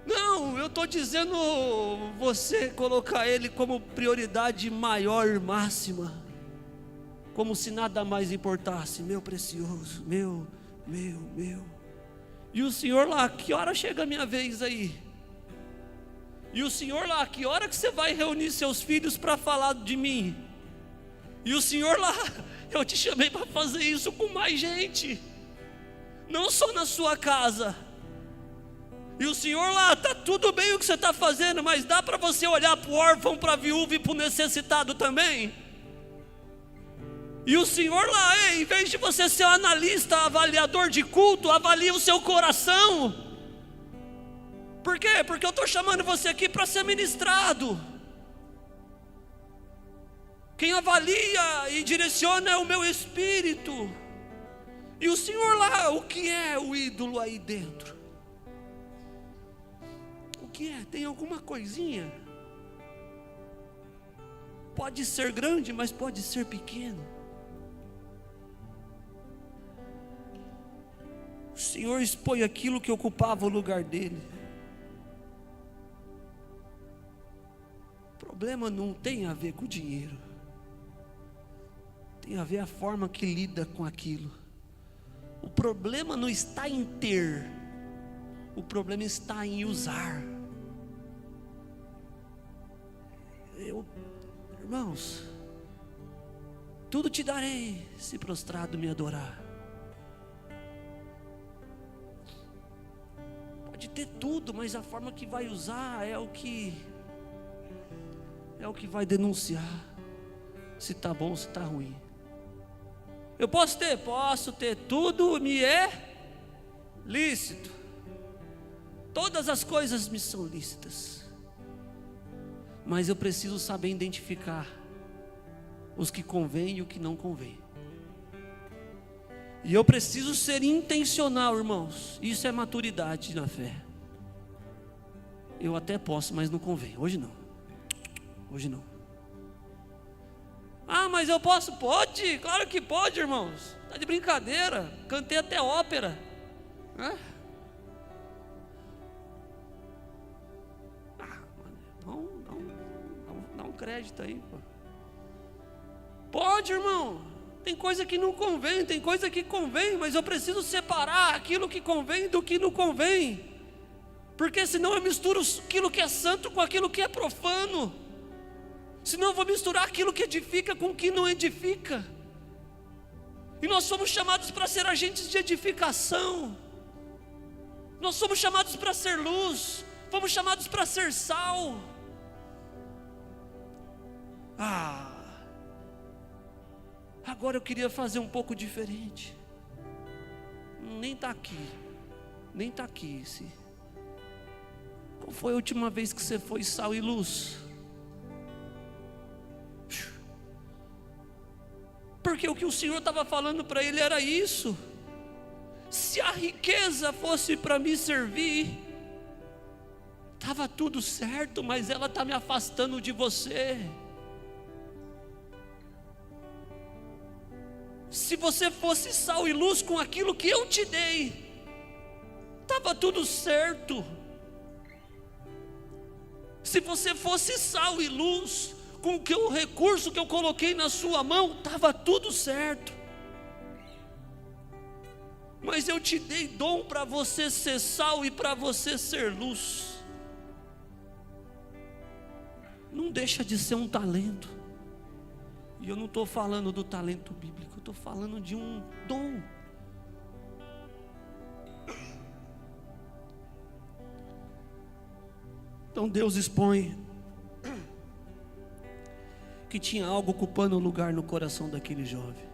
Não, eu estou dizendo você colocar ele como prioridade maior, máxima, como se nada mais importasse. Meu precioso, meu. E o Senhor lá, que hora chega a minha vez aí? E o Senhor lá, que hora que você vai reunir seus filhos para falar de mim? E o Senhor lá, eu te chamei para fazer isso com mais gente, não só na sua casa. E o Senhor lá, está tudo bem o que você está fazendo, mas dá para você olhar para o órfão, para a viúva e para o necessitado também? E o Senhor lá, em vez de você ser um analista, avaliador de culto, avalie o seu coração. Por quê? Porque eu estou chamando você aqui para ser ministrado. Quem avalia e direciona é o meu espírito. E o Senhor lá, o que é o ídolo aí dentro? O que é? Tem alguma coisinha? Pode ser grande, mas pode ser pequeno. O Senhor expõe aquilo que ocupava o lugar dele. O problema não tem a ver com o dinheiro, tem a ver a forma que lida com aquilo. O problema não está em ter, o problema está em usar. Irmãos, tudo te darei se prostrado me adorar. Pode ter tudo, mas a forma que vai usar é o que vai denunciar se está bom ou se está ruim. Eu posso ter tudo, me é lícito. Todas as coisas me são lícitas. Mas eu preciso saber identificar os que convém e o que não convém. E eu preciso ser intencional, irmãos. Isso é maturidade na fé. Eu até posso, mas não convém. Hoje não. Hoje não. Ah, mas eu posso? Pode, claro que pode, irmãos. Está de brincadeira. Cantei até ópera. Dá um crédito aí, pô. Pode, irmão. Tem coisa que não convém, tem coisa que convém, mas eu preciso separar aquilo que convém do que não convém. Porque senão eu misturo aquilo que é santo com aquilo que é profano. Senão eu vou misturar aquilo que edifica com o que não edifica. E nós somos chamados para ser agentes de edificação. Nós somos chamados para ser luz. Fomos chamados para ser sal. Agora eu queria fazer um pouco diferente. Nem está aqui. Qual foi a última vez que você foi sal e luz? Porque o que o Senhor estava falando para ele era isso. Se a riqueza fosse para me servir, estava tudo certo, mas ela está me afastando de você. Se você fosse sal e luz com aquilo que eu te dei, estava tudo certo. Se você fosse sal e luz com o recurso que eu coloquei na sua mão, estava tudo certo. Mas eu te dei dom para você ser sal e para você ser luz. Não deixa de ser um talento. E eu não estou falando do talento bíblico, eu estou falando de um dom. Então Deus expõe Porque tinha algo ocupando um lugar no coração daquele jovem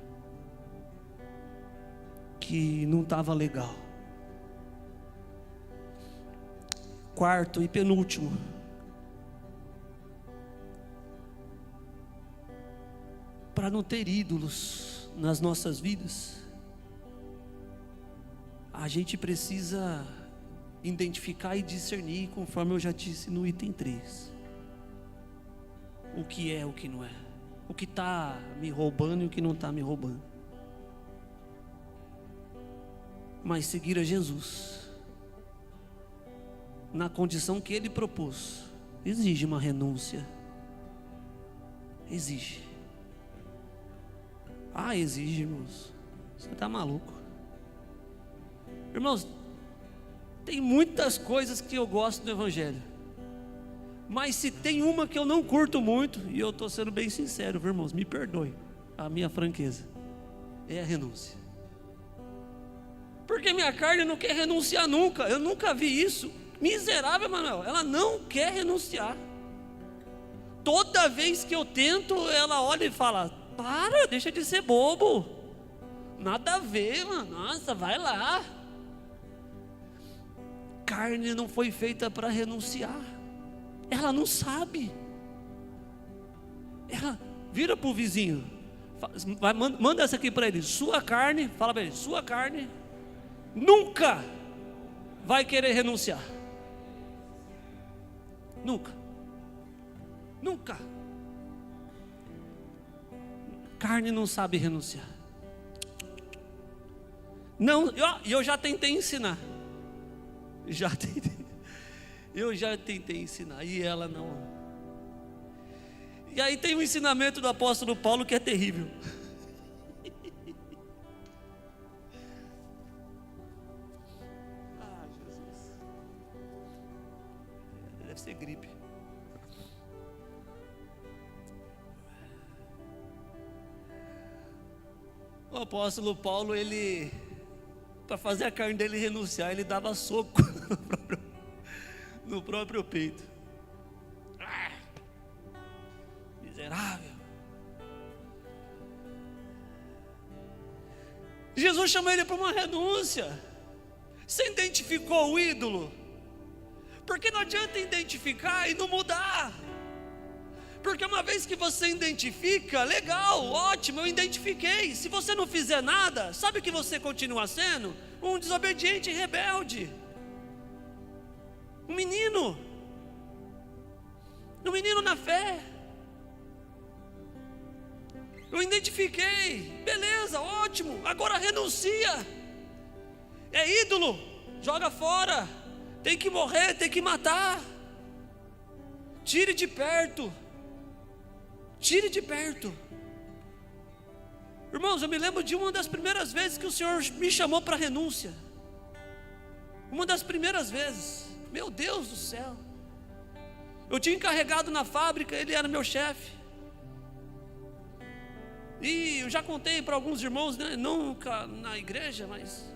que não estava legal. Quarto e penúltimo, para não ter ídolos nas nossas vidas, a gente precisa identificar e discernir, conforme eu já disse no item 3, o que é, o que não é, o que está me roubando e o que não está me roubando. Mas seguir a Jesus na condição que Ele propôs exige uma renúncia. Exige. Exige, irmãos. Você está maluco? Irmãos, tem muitas coisas que eu gosto do Evangelho, mas se tem uma que eu não curto muito, e eu estou sendo bem sincero, viu, irmãos, me perdoe a minha franqueza, é a renúncia. Porque minha carne não quer renunciar nunca. Eu nunca vi isso. Miserável, Manuel, ela não quer renunciar. Toda vez que eu tento, ela olha e fala: para, deixa de ser bobo, nada a ver, mano. Nossa, vai lá. Carne não foi feita para renunciar. Ela não sabe. Ela vira para o vizinho, manda essa aqui para ele: sua carne, fala para ele, sua carne nunca vai querer renunciar. Nunca. Nunca. Carne não sabe renunciar. Não, eu já tentei ensinar. Eu já tentei ensinar e ela não. E aí tem um ensinamento do apóstolo Paulo que é terrível. Jesus. Deve ser gripe. O apóstolo Paulo, ele, para fazer a carne dele renunciar, ele dava soco no próprio peito. Miserável. Jesus chamou ele para uma renúncia. Você identificou o ídolo? Porque não adianta identificar e não mudar. Porque uma vez que você identifica, legal, ótimo, eu identifiquei. Se você não fizer nada, sabe que você continua sendo? Um desobediente e rebelde. Um menino na fé. Eu identifiquei, beleza, ótimo, agora renuncia. É ídolo, joga fora. Tem que morrer, tem que matar. Tire de perto. Tire de perto. Irmãos, eu me lembro de uma das primeiras vezes que o Senhor me chamou para renúncia. Uma das primeiras vezes. Meu Deus do céu. Eu tinha encarregado na fábrica, ele era meu chefe. E eu já contei para alguns irmãos, né? Nunca na igreja, mas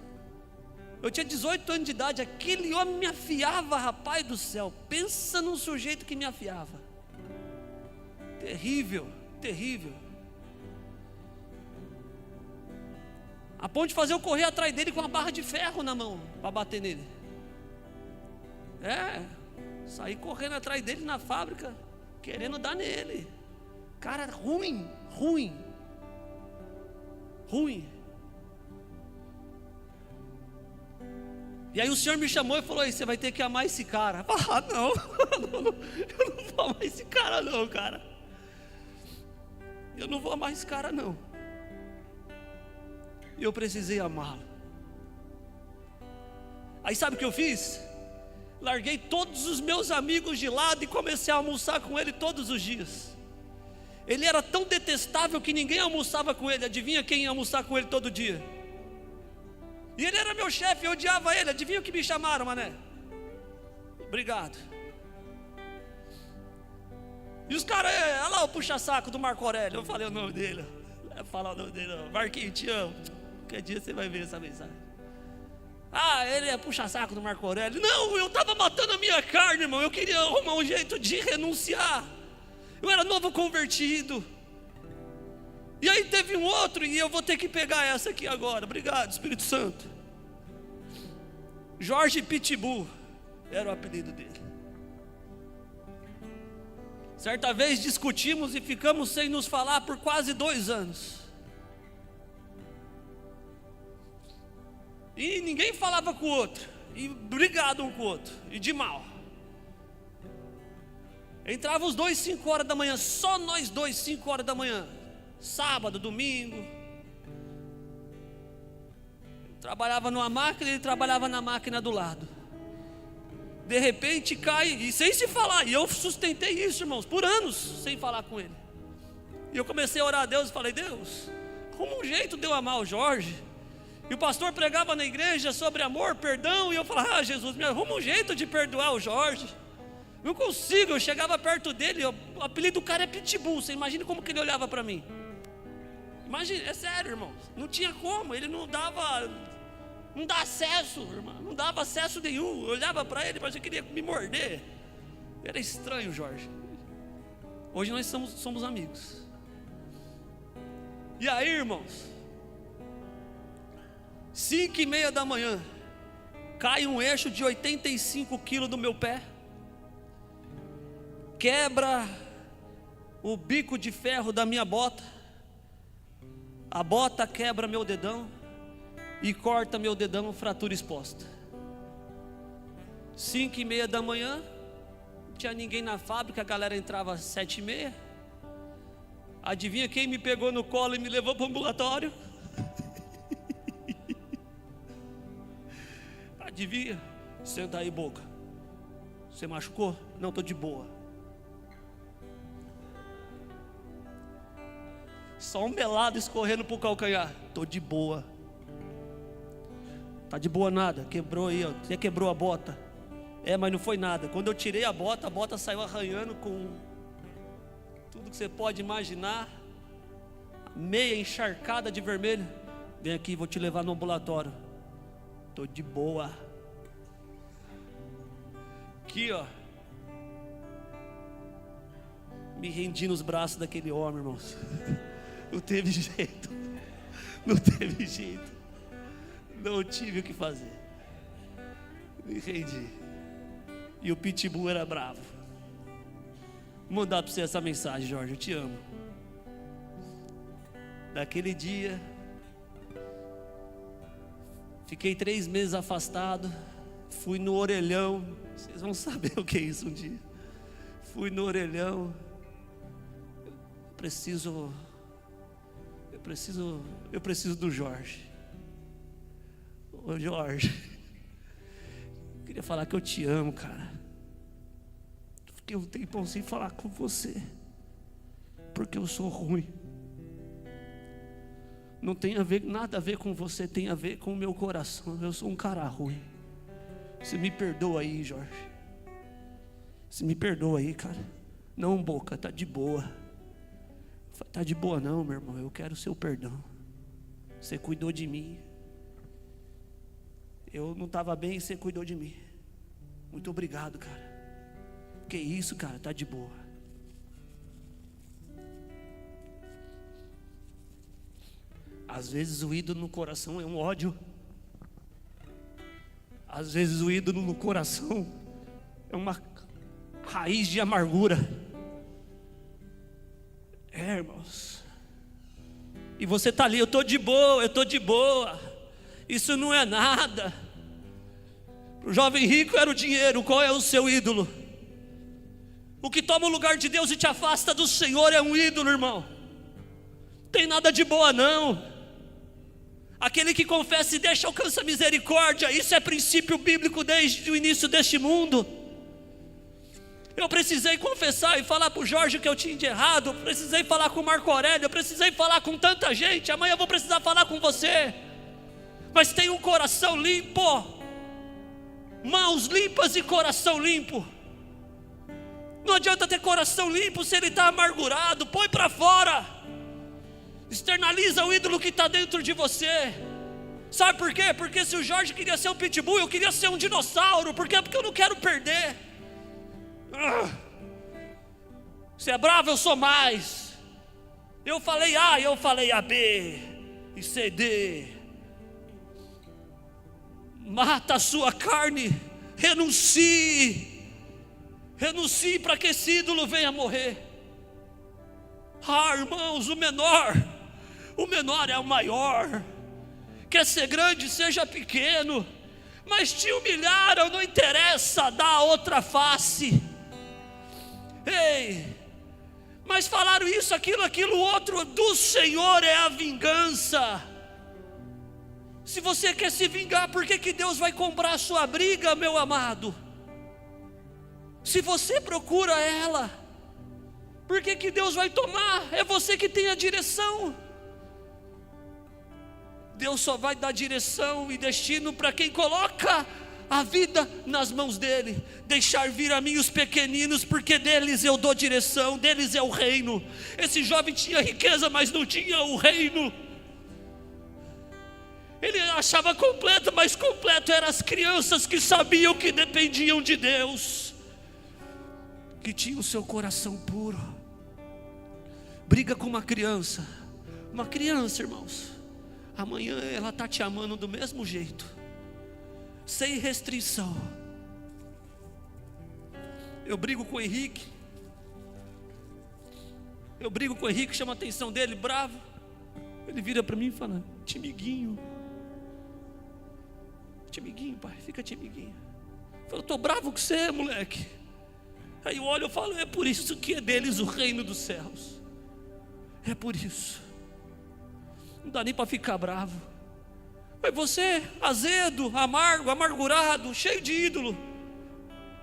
eu tinha 18 anos de idade. Aquele homem me afiava, rapaz do céu. Pensa num sujeito que me afiava. Terrível, terrível. A ponto de fazer eu correr atrás dele com uma barra de ferro na mão para bater nele. Saí correndo atrás dele na fábrica, querendo dar nele. Cara ruim. E aí o Senhor me chamou e falou: você vai ter que amar esse cara. Não, eu não vou amar esse cara não, cara. Eu não vou amar esse cara não. E eu precisei amá-lo. Aí sabe o que eu fiz? Larguei todos os meus amigos de lado e comecei a almoçar com ele todos os dias. Ele era tão detestável que ninguém almoçava com ele. Adivinha quem ia almoçar com ele todo dia? E ele era meu chefe, eu odiava ele. Adivinha o que me chamaram, mané? Obrigado. E os caras, olha lá o puxa-saco do Marco Aurélio. Eu falei o nome dele. Não é falar o nome dele não. Marquinhos, te amo. Qualquer dia você vai ver essa mensagem. Ele é puxa-saco do Marco Aurélio. Não, eu estava matando a minha carne, irmão. Eu queria arrumar um jeito de renunciar. Eu era novo convertido. E aí teve um outro, e eu vou ter que pegar essa aqui agora. Obrigado, Espírito Santo. Jorge Pitbull era o apelido dele. Certa vez discutimos e ficamos sem nos falar por quase 2 anos. E ninguém falava com o outro, e brigado um com o outro, e de mal. Entrava os dois 5 horas da manhã, só nós dois 5 horas da manhã. Sábado, domingo. Eu trabalhava numa máquina, ele trabalhava na máquina do lado. De repente cai, e sem se falar, e eu sustentei isso, irmãos, por anos, sem falar com ele. E eu comecei a orar a Deus e falei: Deus, arruma um jeito de eu amar o Jorge. E o pastor pregava na igreja sobre amor, perdão, e eu falava: Jesus, me arruma um jeito de perdoar o Jorge. Não consigo, eu chegava perto dele, o apelido do cara é Pitbull, você imagina como que ele olhava para mim. Imagina, é sério, irmãos, não tinha como, ele não dá acesso, irmão, não dava acesso nenhum. Eu olhava para ele, mas eu queria me morder. Era estranho, Jorge. Hoje nós somos amigos. E aí, irmãos, 5:30 da manhã, cai um eixo de 85 quilos do meu pé, quebra o bico de ferro da minha bota, a bota quebra meu dedão e corta meu dedão, fratura exposta. 5:30 da manhã, não tinha ninguém na fábrica, a galera entrava às 7:30. Adivinha quem me pegou no colo e me levou para o ambulatório? Adivinha? Senta aí, boca. Você machucou? Não, estou de boa. Só um melado escorrendo para o calcanhar. Estou de boa. Tá de boa nada, quebrou aí, ó. Você quebrou a bota. É, mas não foi nada. Quando eu tirei a bota saiu arranhando com tudo que você pode imaginar. Meia encharcada de vermelho. Vem aqui, vou te levar no ambulatório. Tô de boa. Aqui, ó. Me rendi nos braços daquele homem, irmãos. Não teve jeito. Não teve jeito. Não tive o que fazer. Me rendi. E o Pitbull era bravo. Vou mandar para você essa mensagem, Jorge. Eu te amo. Daquele dia, fiquei 3 meses afastado. Fui no orelhão. Vocês vão saber o que é isso um dia. Fui no orelhão. Eu preciso do Jorge. Ô Jorge, queria falar que eu te amo, cara. Fiquei um tempão sem falar com você, porque eu sou ruim. Não tem nada a ver com você, tem a ver com o meu coração. Eu sou um cara ruim. Você me perdoa aí, Jorge. Você me perdoa aí, cara. Não, boca, tá de boa. Tá de boa não, meu irmão. Eu quero o seu perdão. Você cuidou de mim. Eu não estava bem e você cuidou de mim. Muito obrigado, cara. Que isso, cara, tá de boa. Às vezes o ídolo no coração é um ódio. Às vezes o ídolo no coração é uma raiz de amargura. É, irmãos. E você está ali, eu estou de boa. Isso não é nada. O jovem rico era o dinheiro. Qual é o seu ídolo? O que toma o lugar de Deus e te afasta do Senhor é um ídolo, irmão. Tem nada de boa não. Aquele que confessa e deixa alcança misericórdia. Isso é princípio bíblico desde o início deste mundo. Eu precisei confessar e falar para o Jorge que eu tinha de errado. Eu precisei falar com o Marco Aurélio. Eu precisei falar com tanta gente. Amanhã eu vou precisar falar com você. Mas tem um coração limpo, mãos limpas e coração limpo. Não adianta ter coração limpo se ele está amargurado. Põe para fora. Externaliza o ídolo que está dentro de você. Sabe por quê? Porque se o Jorge queria ser um pitbull, eu queria ser um dinossauro. Por quê? Porque eu não quero perder. Você é bravo, eu sou mais. Eu falei A, eu falei a B e C, D. Mata a sua carne, renuncie. Renuncie para que esse ídolo venha morrer. Ah, irmãos, o menor é o maior. Quer ser grande, seja pequeno. Mas te humilharam, não interessa, dá a outra face. Ei, mas falaram isso, aquilo outro. Do Senhor é a vingança. Se você quer se vingar, por que Deus vai comprar a sua briga, meu amado? Se você procura ela, por que Deus vai tomar? É você que tem a direção. Deus só vai dar direção e destino para quem coloca a vida nas mãos dele. Deixar vir a mim os pequeninos, porque deles eu dou direção, deles é o reino. Esse jovem tinha riqueza, mas não tinha o reino. Ele achava completo, mas completo eram as crianças que sabiam que dependiam de Deus, que tinham o seu coração puro. Briga com uma criança, irmãos, amanhã ela está te amando do mesmo jeito, sem restrição. Eu brigo com o Henrique, chama a atenção dele, bravo. Ele vira para mim e fala: timiguinho, pai, fica timiguinho. Eu falo: estou bravo com você, moleque. Aí eu olho e falo: é por isso que é deles o reino dos céus. É por isso. Não dá nem para ficar bravo. Mas você, azedo, amargo, amargurado, cheio de ídolo,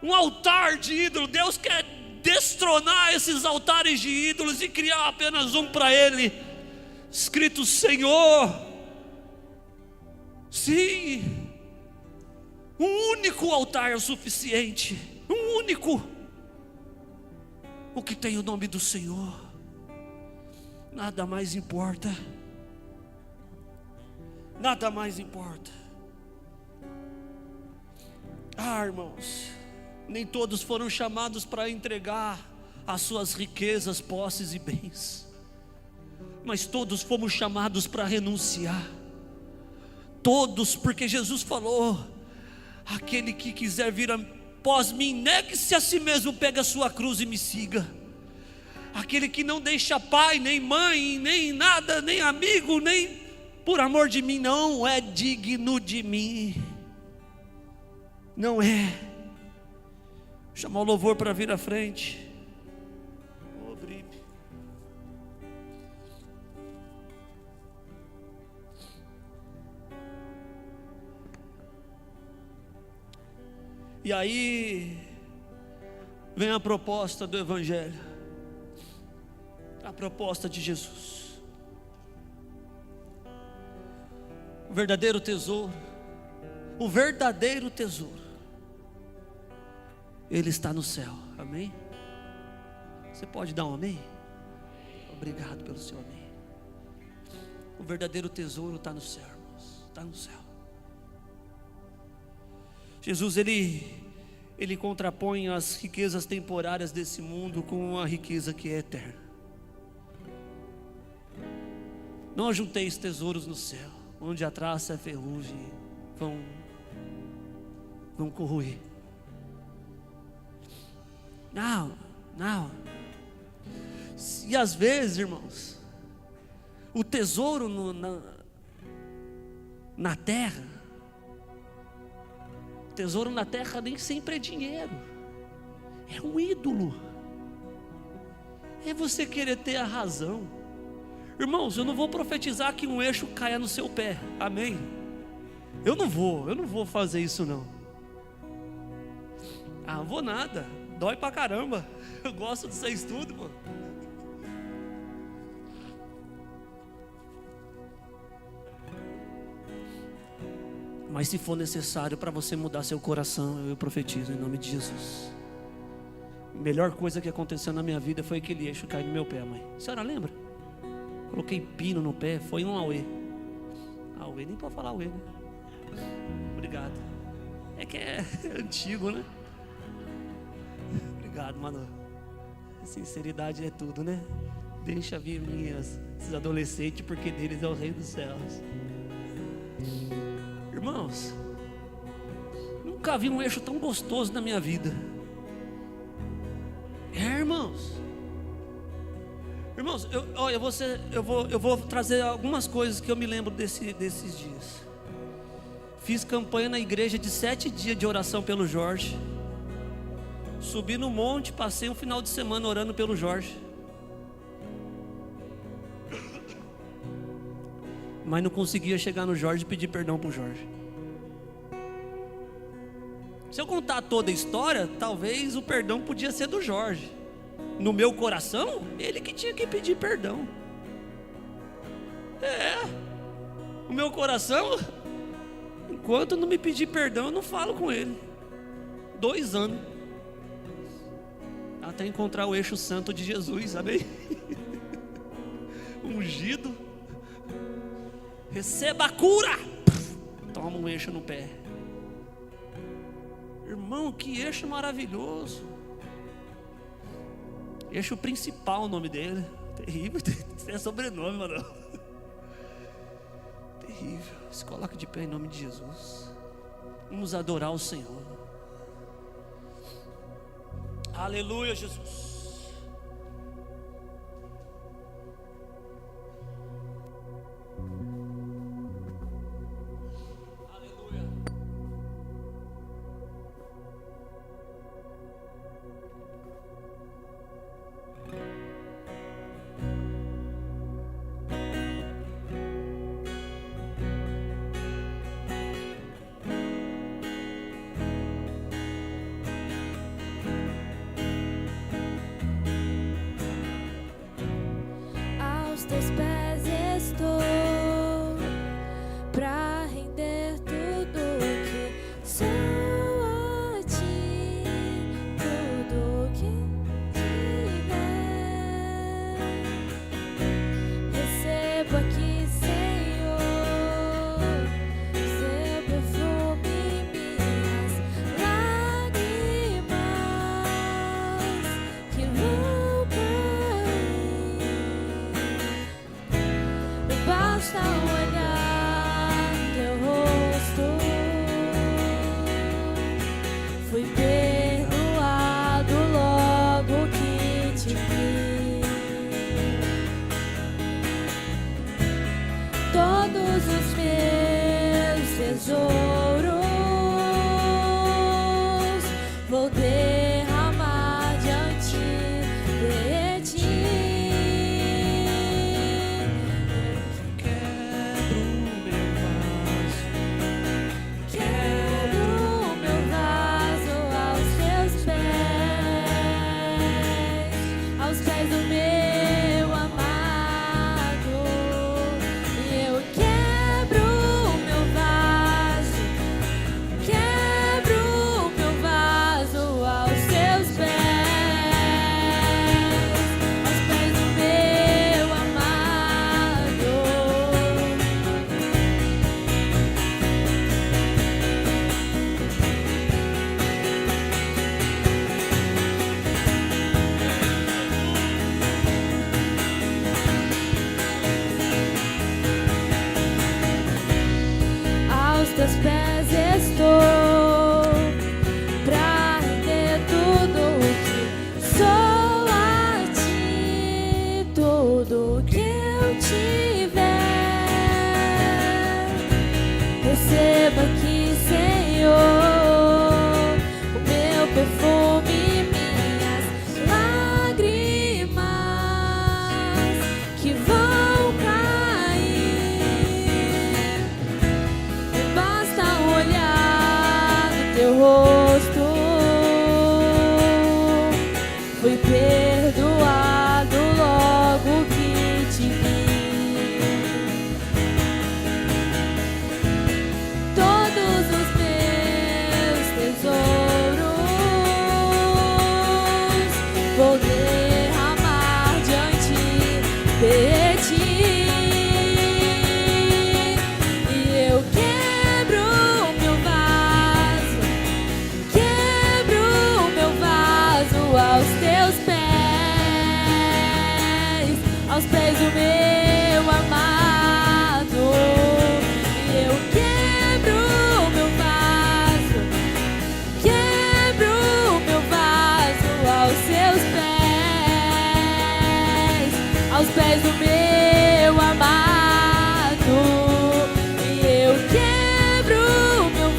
um altar de ídolo. Deus quer destronar esses altares de ídolos e criar apenas um para Ele, escrito Senhor. Sim, um único altar é o suficiente, um único, o que tem o nome do Senhor. Nada mais importa. Nada mais importa. Ah, irmãos, nem todos foram chamados para entregar as suas riquezas, posses e bens, mas todos fomos chamados para renunciar. Todos, porque Jesus falou: aquele que quiser vir após mim, negue-se a si mesmo, pega a sua cruz e me siga. Aquele que não deixa pai, nem mãe, nem nada, nem amigo, nem por amor de mim, não é digno de mim. Não é. Vou chamar o louvor para vir à frente. Ô, Bripe. E aí vem a proposta do Evangelho, a proposta de Jesus. O verdadeiro tesouro, ele está no céu. Amém? Você pode dar um amém? Obrigado pelo seu amém. O verdadeiro tesouro está no céu, irmãos. Está no céu. Jesus, ele contrapõe as riquezas temporárias desse mundo com a riqueza que é eterna. Não ajunteis tesouros no céu, onde a traça e a ferrugem vão corroer. Não. E às vezes, irmãos, o tesouro na terra, tesouro na terra nem sempre é dinheiro, é um ídolo. É você querer ter a razão. Irmãos, eu não vou profetizar que um eixo caia no seu pé, amém? Eu não vou fazer isso não. Não vou nada, dói pra caramba. Eu gosto de ser estudo, mano. Mas se for necessário para você mudar seu coração, eu profetizo em nome de Jesus. A melhor coisa que aconteceu na minha vida foi aquele eixo cair no meu pé, mãe. A senhora lembra? Coloquei pino no pé, foi um auê. Auê, nem pode falar auê, né? Obrigado. É que é antigo, né? Obrigado, mano. Sinceridade é tudo, né? Deixa vir esses adolescentes, porque deles é o Rei dos Céus. Irmãos, nunca vi um eixo tão gostoso na minha vida. Irmãos, eu vou trazer algumas coisas que eu me lembro desses dias. Fiz campanha na igreja de 7 dias de oração pelo Jorge. Subi no monte, passei um final de semana orando pelo Jorge. Mas não conseguia chegar no Jorge e pedir perdão pro Jorge. Se eu contar toda a história, talvez o perdão podia ser do Jorge. No meu coração, ele que tinha que pedir perdão. O meu coração, enquanto não me pedir perdão, eu não falo com ele. 2 anos. Até encontrar o eixo santo de Jesus, amém? Ungido. Receba a cura. Toma um eixo no pé. Irmão, que eixo maravilhoso. Eixo principal, o nome dele. Terrível, isso é sobrenome, mano. Terrível. Se coloque de pé em nome de Jesus. Vamos adorar o Senhor. Aleluia, Jesus. Teus pés estou, pra render tudo que sou a ti, tudo que tiver. Recebo aqui, Senhor, seu perfume, minhas lágrimas que vão cair. Basta olhar teu rosto, fui perdoado logo que te vi. Todos os meus tesouros vou derramar diante de ti. Teus pés estou, pra render tudo que sou a ti, tudo que eu tiver. Receba aqui, Senhor, o meu perfume, minhas lágrimas que vão cair. Basta pés do meu amado, e eu quebro o meu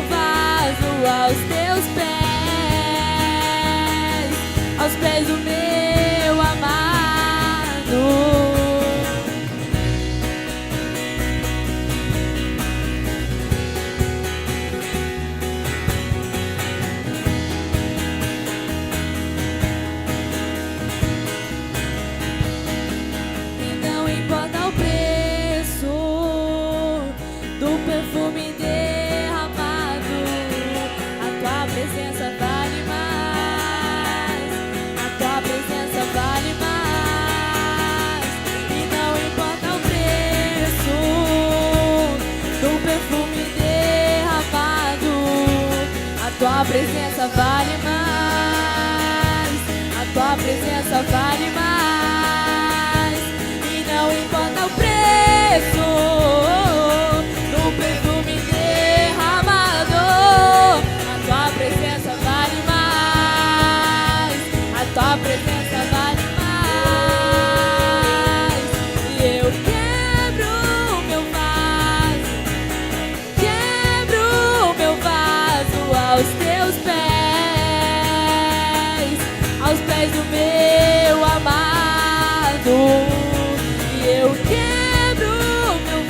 vaso aos teus pés, aos pés do meu amado. E não importa o preço do perfume derramado, a tua presença vale mais, a tua presença vale mais. E não importa o preço do perfume derramado, a tua presença vale mais, a tua presença vale mais. E não importa o preço do perfume derramado, a tua presença vale mais, a tua presença vale mais. E eu quebro o meu vaso aos teus pés do meu amado. E eu quebro o meu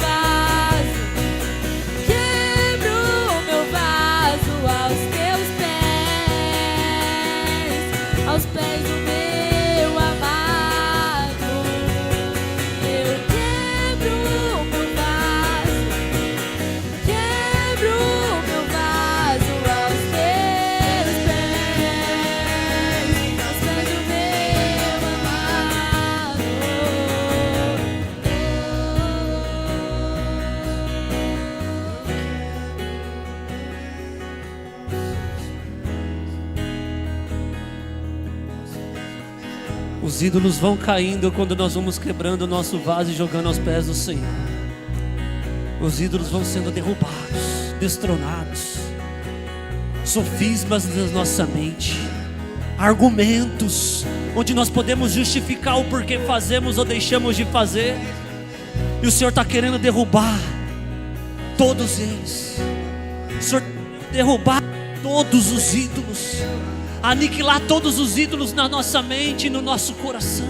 vaso aos teus pés do meu amado. Eu quebro o meu vaso aos teus pés do meu amado. Os ídolos vão caindo quando nós vamos quebrando o nosso vaso e jogando aos pés do Senhor. Os ídolos vão sendo derrubados, destronados. Sofismas na nossa mente, argumentos onde nós podemos justificar o porquê fazemos ou deixamos de fazer. E o Senhor está querendo derrubar todos eles. O Senhor quer derrubar todos os ídolos, aniquilar todos os ídolos na nossa mente e no nosso coração.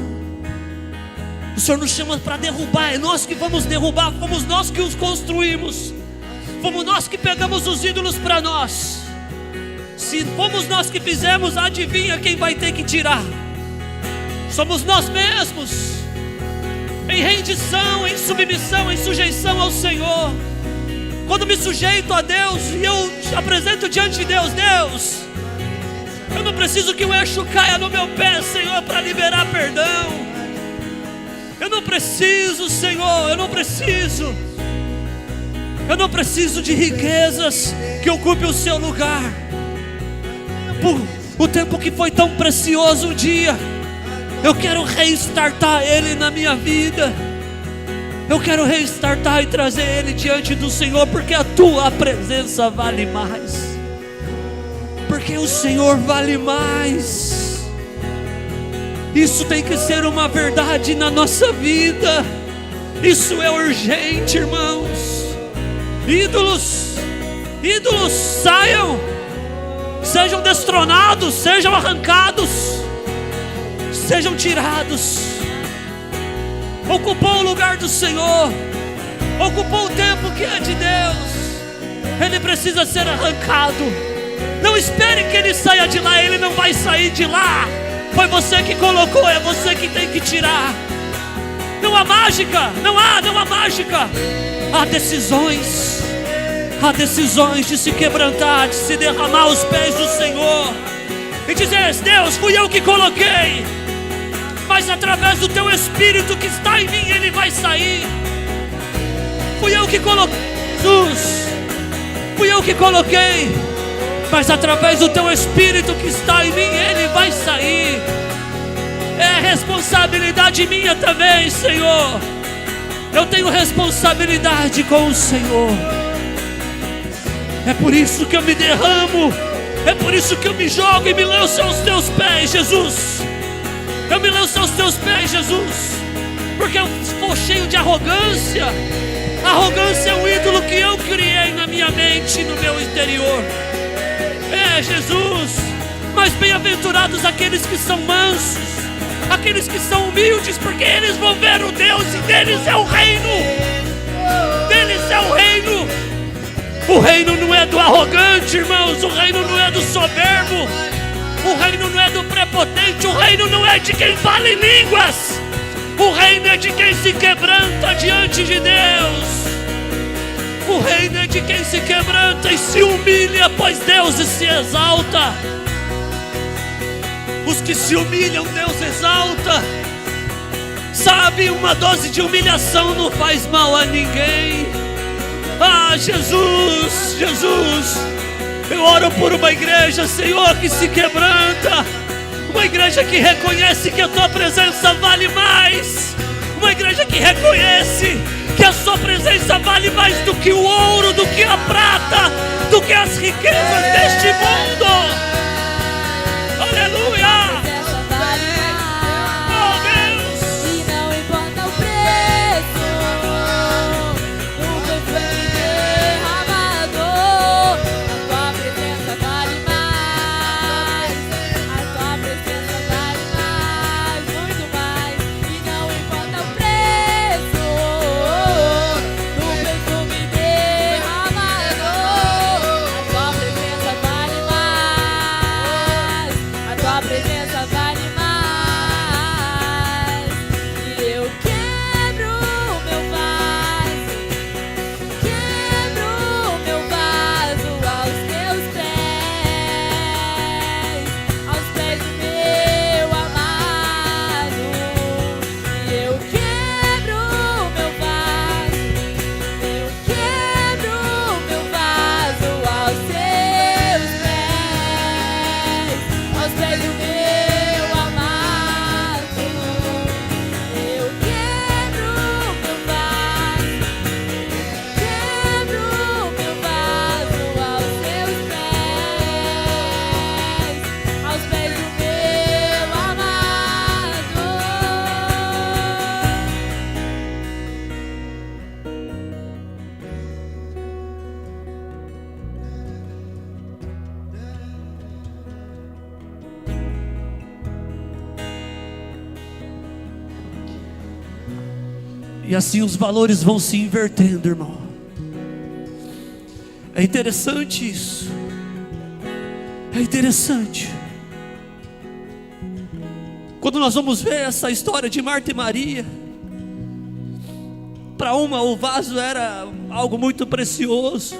O Senhor nos chama para derrubar, é nós que vamos derrubar, fomos nós que os construímos, fomos nós que pegamos os ídolos para nós. Se fomos nós que fizemos, adivinha quem vai ter que tirar? Somos nós mesmos, em rendição, em submissão, em sujeição ao Senhor. Quando me sujeito a Deus e eu apresento diante de Deus, Deus, eu não preciso que o eixo caia no meu pé, Senhor, para liberar perdão. Eu não preciso, Senhor, eu não preciso de riquezas que ocupem o seu lugar. O tempo que foi tão precioso um dia, eu quero restartar ele na minha vida. Eu quero restartar e trazer ele diante do Senhor, porque a tua presença vale mais, porque o Senhor vale mais. Isso tem que ser uma verdade na nossa vida. Isso é urgente, irmãos. Ídolos saiam, sejam destronados, sejam arrancados, sejam tirados. Ocupou o lugar do Senhor, ocupou o tempo que é de Deus, ele precisa ser arrancado. Não espere que ele saia de lá, ele não vai sair de lá. Foi você que colocou, é você que tem que tirar. Não há mágica, não há mágica. Há decisões de se quebrantar, de se derramar aos pés do Senhor e dizer: Deus, fui eu que coloquei, mas através do teu Espírito que está em mim, ele vai sair. Fui eu que coloquei, Jesus, fui eu que coloquei, mas através do teu Espírito que está em mim, ele vai sair. É responsabilidade minha também, Senhor. Eu tenho responsabilidade com o Senhor. É por isso que eu me derramo, é por isso que eu me jogo e me lanço aos teus pés, Jesus. Eu me lanço aos teus pés, Jesus, porque eu estou cheio de arrogância. Arrogância é um ídolo que eu criei na minha mente, no meu interior. Jesus, mas bem-aventurados aqueles que são mansos, aqueles que são humildes, porque eles vão ver o Deus e deles é o reino. Deles é o reino. O reino não é do arrogante, irmãos. O reino não é do soberbo. O reino não é do prepotente. O reino não é de quem fala em línguas. O reino é de quem se quebranta diante de Deus. O reino é de quem se quebranta e se humilha, pois Deus se exalta. Os que se humilham, Deus exalta. Sabe, uma dose de humilhação não faz mal a ninguém. Ah, Jesus, Jesus, eu oro por uma igreja, Senhor, que se quebranta. Uma igreja que reconhece que a Tua presença vale mais. Uma igreja que reconhece que a Sua presença vale mais do que o ouro, do que a prata, do que as riquezas deste mundo. Aleluia! Oh Deus! E não importa o preço do perfume derramado, a Tua presença vale mais. A Tua presença vale mais, muito mais. E não importa o preço do perfume derramado, a Tua presença vale mais. A Tua presença vale mais. E eu quebro o meu vaso aos Teus pés do meu amado. E eu quebro o meu vaso aos Teus pés do meu amado. Eu quebro o meu vaso aos Teus pés do meu amado. E assim os valores vão se invertendo, irmão. É interessante isso. É interessante. Quando nós vamos ver essa história de Marta e Maria, para uma o vaso era algo muito precioso.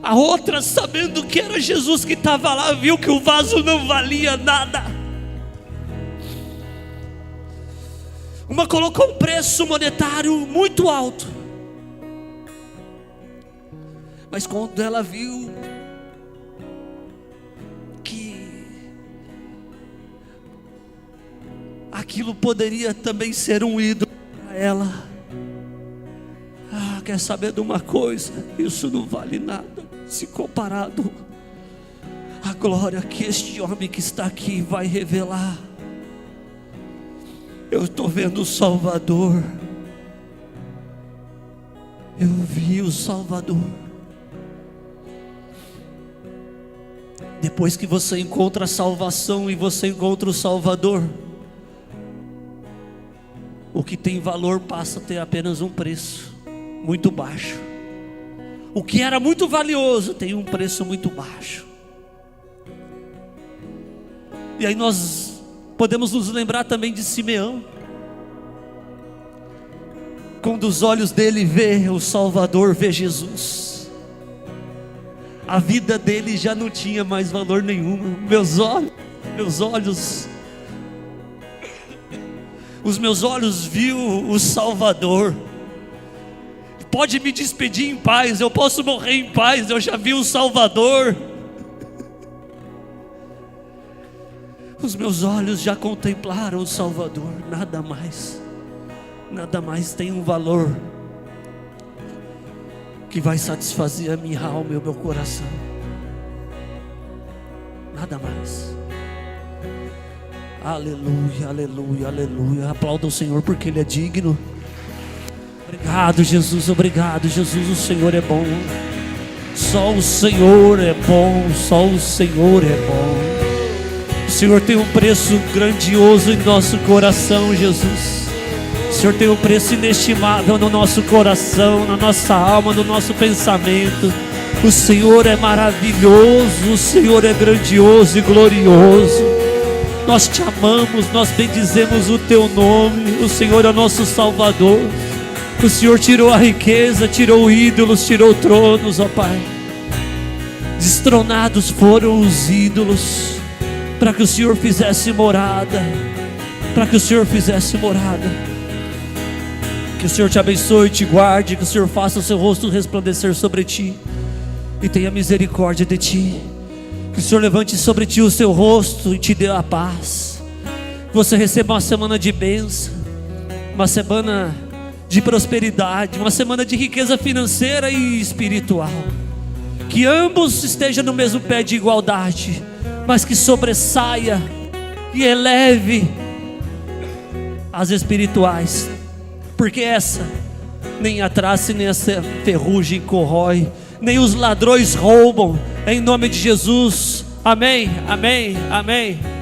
A outra, sabendo que era Jesus que estava lá, viu que o vaso não valia nada. Uma colocou um preço monetário muito alto, mas quando ela viu que aquilo poderia também ser um ídolo para ela, quer saber de uma coisa? Isso não vale nada se comparado à glória que este homem que está aqui vai revelar. Eu estou vendo o Salvador. Eu vi o Salvador. Depois que você encontra a salvação e você encontra o Salvador, o que tem valor passa a ter apenas um preço muito baixo. O que era muito valioso tem um preço muito baixo. E aí nós podemos nos lembrar também de Simeão. Quando os olhos dele vê o Salvador, vê Jesus, a vida dele já não tinha mais valor nenhum. Os meus olhos viu o Salvador. Pode me despedir em paz, eu posso morrer em paz, eu já vi o Salvador. Os meus olhos já contemplaram o Salvador. Nada mais tem um valor que vai satisfazer a minha alma e o meu coração. Nada mais. Aleluia, aleluia, aleluia. Aplauda o Senhor porque Ele é digno. Obrigado, Jesus, obrigado, Jesus. O Senhor é bom. Só o Senhor é bom, só o Senhor é bom. O Senhor tem um preço grandioso em nosso coração, Jesus. O Senhor tem um preço inestimável no nosso coração, na nossa alma, no nosso pensamento. O Senhor é maravilhoso, o Senhor é grandioso e glorioso. Nós te amamos, nós bendizemos o teu nome. O Senhor é nosso Salvador. O Senhor tirou a riqueza, tirou ídolos, tirou tronos, ó Pai. Destronados foram os ídolos, para que o Senhor fizesse morada, para que o Senhor fizesse morada. Que o Senhor te abençoe e te guarde, que o Senhor faça o seu rosto resplandecer sobre ti e tenha misericórdia de ti. Que o Senhor levante sobre ti o seu rosto e te dê a paz. Que você receba uma semana de bênção, uma semana de prosperidade, uma semana de riqueza financeira e espiritual. Que ambos estejam no mesmo pé de igualdade, mas que sobressaia e eleve as espirituais, porque essa nem a traça nem a ferrugem corrói, nem os ladrões roubam. Em nome de Jesus, amém, amém, amém.